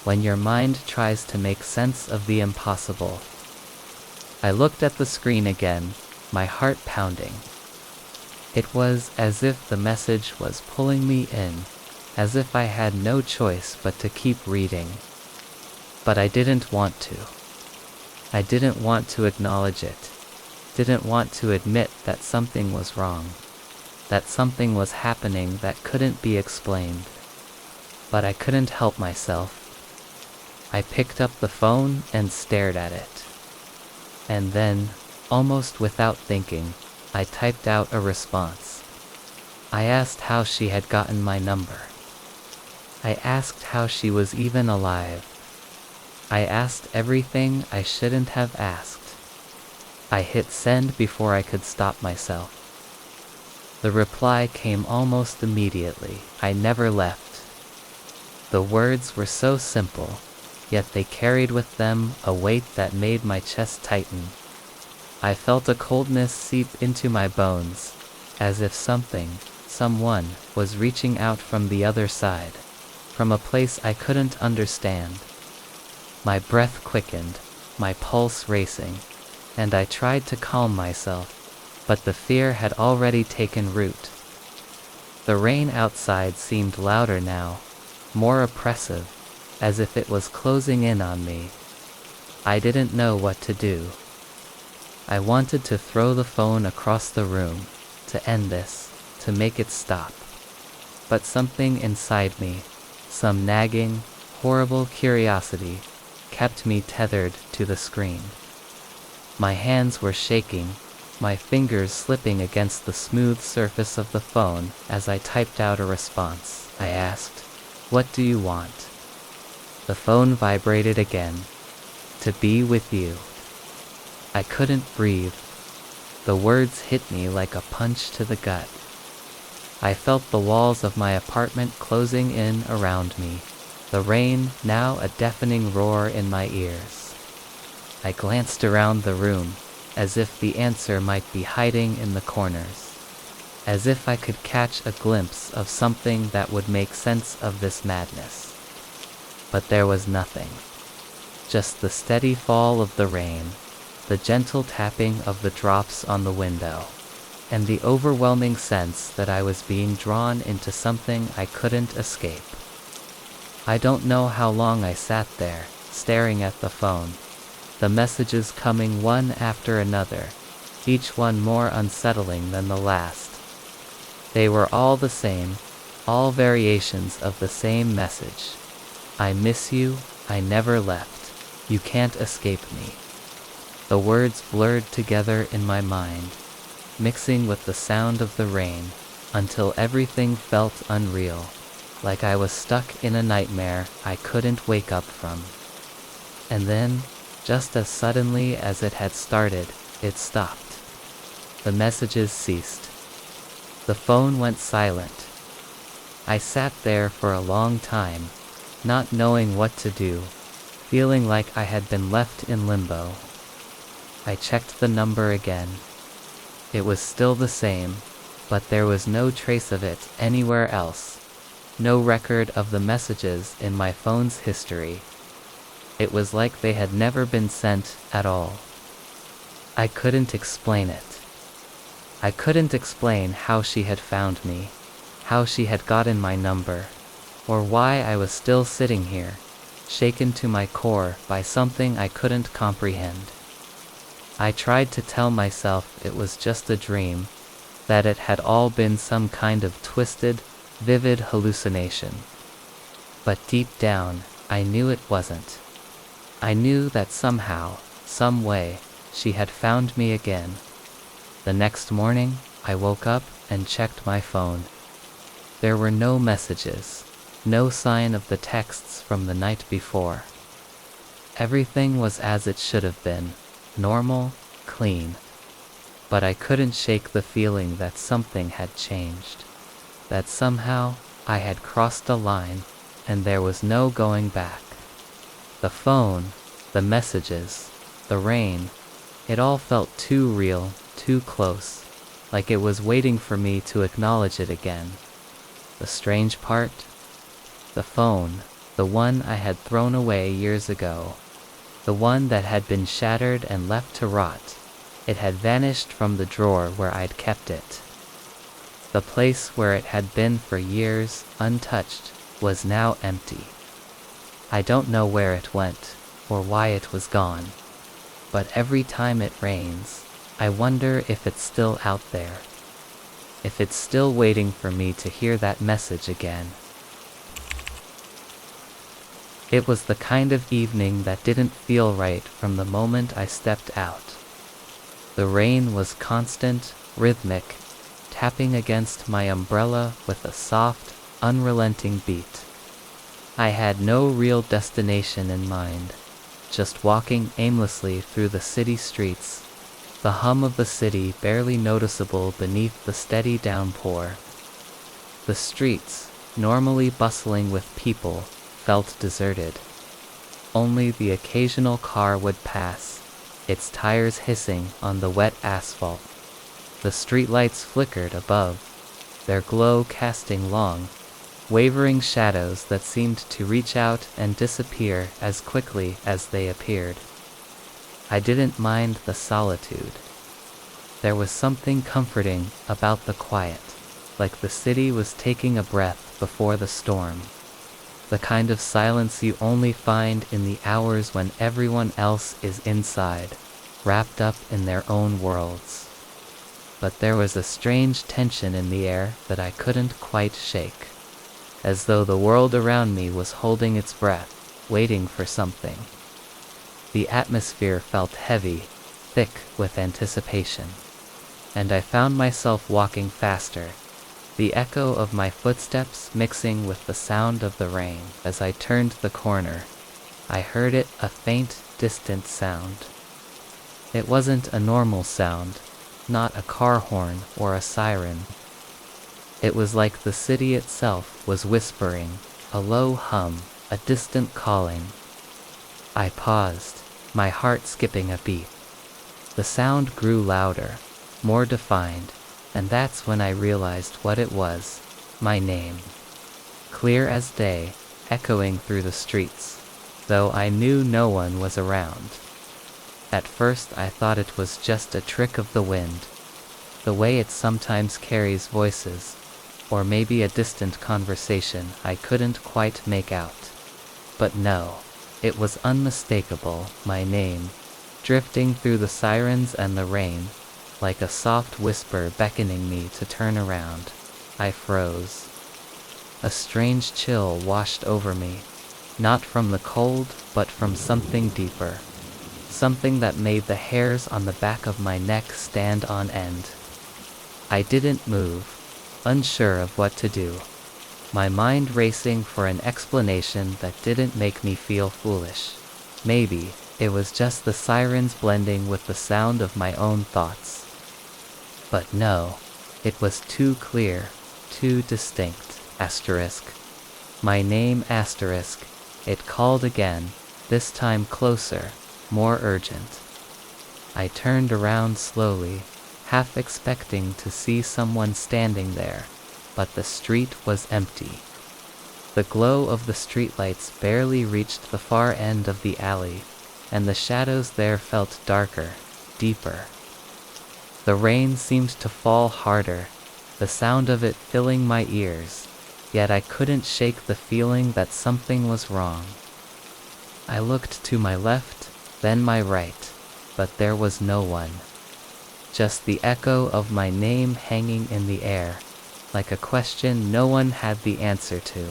When your mind tries to make sense of the impossible. I looked at the screen again, my heart pounding. It was as if the message was pulling me in, as if I had no choice but to keep reading. But I didn't want to. I didn't want to acknowledge it. Didn't want to admit that something was wrong. That something was happening that couldn't be explained. But I couldn't help myself. I picked up the phone and stared at it. And then, almost without thinking, I typed out a response. I asked how she had gotten my number. I asked how she was even alive. I asked everything I shouldn't have asked. I hit send before I could stop myself. The reply came almost immediately. I never left. The words were so simple, yet they carried with them a weight that made my chest tighten. I felt a coldness seep into my bones, as if someone was reaching out from the other side, from a place I couldn't understand. My breath quickened, my pulse racing, and I tried to calm myself, but the fear had already taken root. The rain outside seemed louder now, more oppressive, as if it was closing in on me. I didn't know what to do. I wanted to throw the phone across the room, to end this, to make it stop. But something inside me, some nagging, horrible curiosity, kept me tethered to the screen. My hands were shaking, my fingers slipping against the smooth surface of the phone as I typed out a response. I asked, "What do you want?" The phone vibrated again. "To be with you." I couldn't breathe. The words hit me like a punch to the gut. I felt the walls of my apartment closing in around me, the rain now a deafening roar in my ears. I glanced around the room, as if the answer might be hiding in the corners, as if I could catch a glimpse of something that would make sense of this madness. But there was nothing. Just the steady fall of the rain, the gentle tapping of the drops on the window, and the overwhelming sense that I was being drawn into something I couldn't escape. I don't know how long I sat there, staring at the phone, the messages coming one after another, each one more unsettling than the last. They were all the same, all variations of the same message. I miss you, I never left, you can't escape me. The words blurred together in my mind, mixing with the sound of the rain, until everything felt unreal, like I was stuck in a nightmare I couldn't wake up from. And then, just as suddenly as it had started, it stopped. The messages ceased. The phone went silent. I sat there for a long time, not knowing what to do, feeling like I had been left in limbo. I checked the number again. It was still the same, but there was no trace of it anywhere else, no record of the messages in my phone's history. It was like they had never been sent at all. I couldn't explain it. I couldn't explain how she had found me, how she had gotten my number, or why I was still sitting here, shaken to my core by something I couldn't comprehend. I tried to tell myself it was just a dream, that it had all been some kind of twisted, vivid hallucination. But deep down, I knew it wasn't. I knew that somehow, some way, she had found me again. The next morning, I woke up and checked my phone. There were no messages, no sign of the texts from the night before. Everything was as it should have been, normal, clean. But I couldn't shake the feeling that something had changed, that somehow I had crossed a line and there was no going back. The phone, the messages, the rain, it all felt too real, too close, like it was waiting for me to acknowledge it again. The strange part? The phone, the one I had thrown away years ago, The one that had been shattered and left to rot. It had vanished from the drawer where I'd kept it. The place where it had been for years, untouched, was now empty. I don't know where it went, or why it was gone. But every time it rains, I wonder if it's still out there. If it's still waiting for me to hear that message again. It was the kind of evening that didn't feel right from the moment I stepped out. The rain was constant, rhythmic, tapping against my umbrella with a soft, unrelenting beat. I had no real destination in mind, just walking aimlessly through the city streets, the hum of the city barely noticeable beneath the steady downpour. The streets, normally bustling with people, felt deserted. Only the occasional car would pass, its tires hissing on the wet asphalt. The streetlights flickered above, their glow casting long, wavering shadows that seemed to reach out and disappear as quickly as they appeared. I didn't mind the solitude. There was something comforting about the quiet, like the city was taking a breath before the storm. The kind of silence you only find in the hours when everyone else is inside, wrapped up in their own worlds. But there was a strange tension in the air that I couldn't quite shake, as though the world around me was holding its breath, waiting for something. The atmosphere felt heavy, thick with anticipation, and I found myself walking faster, the echo of my footsteps mixing with the sound of the rain. As I turned the corner, I heard it, a faint, distant sound. It wasn't a normal sound, not a car horn or a siren. It was like the city itself was whispering, a low hum, a distant calling. I paused, my heart skipping a beat. The sound grew louder, more defined, and that's when I realized what it was, my name. Clear as day, echoing through the streets, though I knew no one was around. At first I thought it was just a trick of the wind, the way it sometimes carries voices, or maybe a distant conversation I couldn't quite make out. But no, it was unmistakable, my name, drifting through the sirens and the rain, like a soft whisper beckoning me to turn around. I froze. A strange chill washed over me, not from the cold, but from something deeper, something that made the hairs on the back of my neck stand on end. I didn't move, unsure of what to do, my mind racing for an explanation that didn't make me feel foolish. Maybe it was just the sirens blending with the sound of my own thoughts. But no, it was too clear, too distinct. Asterisk. My name, asterisk. It called again, this time closer, more urgent. I turned around slowly, half expecting to see someone standing there, but the street was empty. The glow of the streetlights barely reached the far end of the alley, and the shadows there felt darker, deeper. The rain seemed to fall harder, the sound of it filling my ears, yet I couldn't shake the feeling that something was wrong. I looked to my left, then my right, but there was no one. Just the echo of my name hanging in the air, like a question no one had the answer to.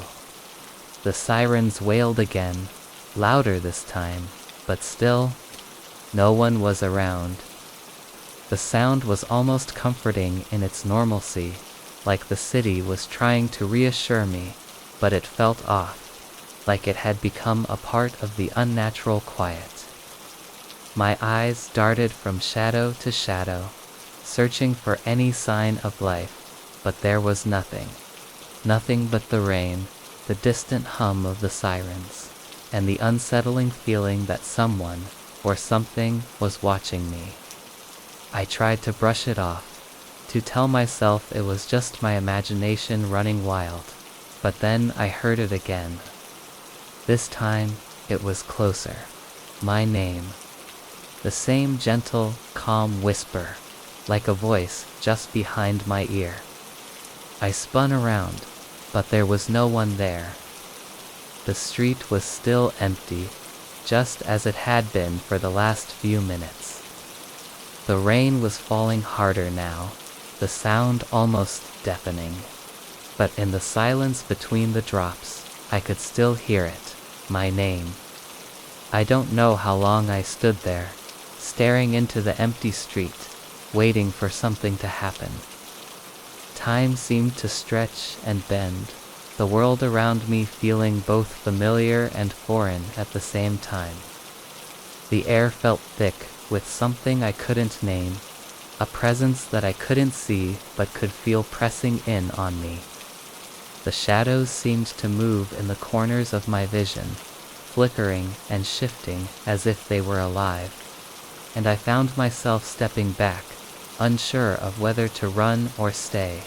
The sirens wailed again, louder this time, but still, no one was around. The sound was almost comforting in its normalcy, like the city was trying to reassure me, but it felt off, like it had become a part of the unnatural quiet. My eyes darted from shadow to shadow, searching for any sign of life, but there was nothing. Nothing but the rain, the distant hum of the sirens, and the unsettling feeling that someone, or something, was watching me. I tried to brush it off, to tell myself it was just my imagination running wild, but then I heard it again. This time, it was closer, my name. The same gentle, calm whisper, like a voice just behind my ear. I spun around, but there was no one there. The street was still empty, just as it had been for the last few minutes. The rain was falling harder now, the sound almost deafening. But in the silence between the drops, I could still hear it, my name. I don't know how long I stood there, staring into the empty street, waiting for something to happen. Time seemed to stretch and bend, the world around me feeling both familiar and foreign at the same time. The air felt thick with something I couldn't name, a presence that I couldn't see but could feel pressing in on me. The shadows seemed to move in the corners of my vision, flickering and shifting as if they were alive, and I found myself stepping back, unsure of whether to run or stay.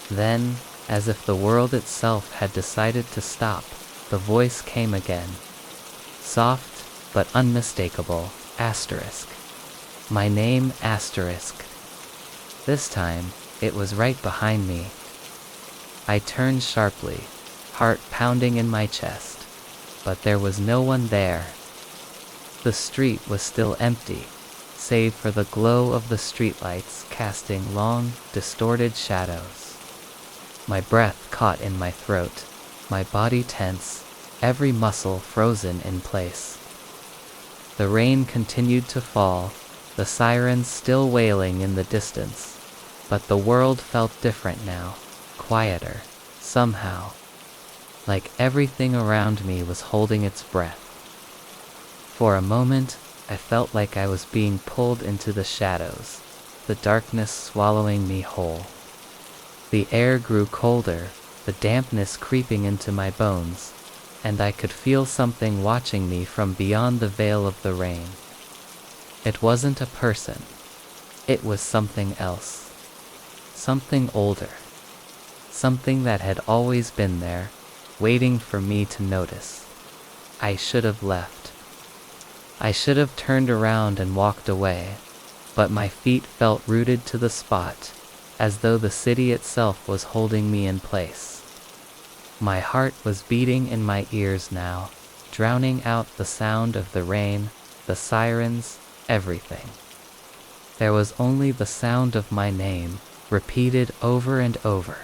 Then, as if the world itself had decided to stop, the voice came again. Soft, but unmistakable, asterisk. My name, asterisk. This time, it was right behind me. I turned sharply, heart pounding in my chest, but there was no one there. The street was still empty, save for the glow of the streetlights casting long, distorted shadows. My breath caught in my throat, my body tense, every muscle frozen in place. The rain continued to fall, the sirens still wailing in the distance, but the world felt different now, quieter, somehow, like everything around me was holding its breath. For a moment, I felt like I was being pulled into the shadows, the darkness swallowing me whole. The air grew colder, the dampness creeping into my bones, and I could feel something watching me from beyond the veil of the rain. It wasn't a person. It was something else. Something older. Something that had always been there, waiting for me to notice. I should have left. I should have turned around and walked away, but my feet felt rooted to the spot, as though the city itself was holding me in place. My heart was beating in my ears now, drowning out the sound of the rain, the sirens, everything. There was only the sound of my name, repeated over and over,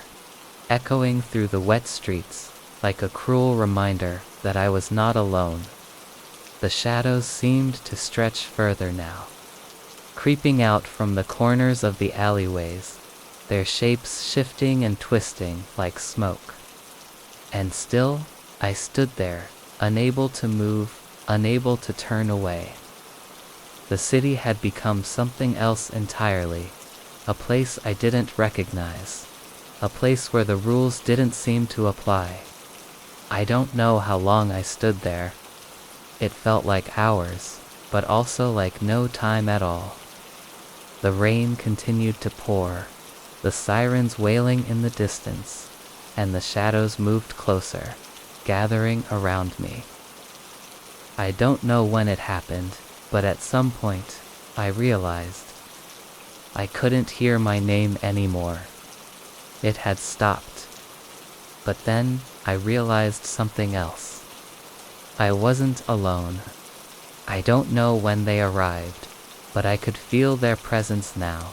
echoing through the wet streets, like a cruel reminder that I was not alone. The shadows seemed to stretch further now, creeping out from the corners of the alleyways, their shapes shifting and twisting like smoke. And still, I stood there, unable to move, unable to turn away. The city had become something else entirely, a place I didn't recognize, a place where the rules didn't seem to apply. I don't know how long I stood there. It felt like hours, but also like no time at all. The rain continued to pour, the sirens wailing in the distance, and the shadows moved closer, gathering around me. I don't know when it happened, but at some point, I realized I couldn't hear my name anymore. It had stopped. But then, I realized something else. I wasn't alone. I don't know when they arrived, but I could feel their presence now,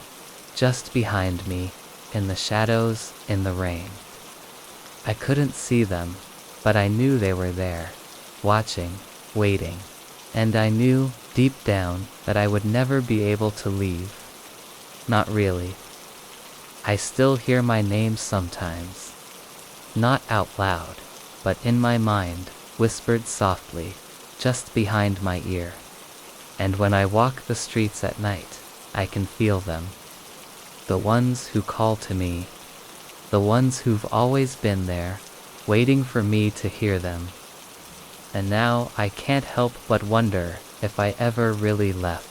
just behind me, in the shadows, in the rain. I couldn't see them, but I knew they were there, watching, waiting, and I knew, deep down, that I would never be able to leave. Not really. I still hear my name sometimes. Not out loud, but in my mind, whispered softly, just behind my ear. And when I walk the streets at night, I can feel them. The ones who call to me. The ones who've always been there, waiting for me to hear them. And now I can't help but wonder if I ever really left.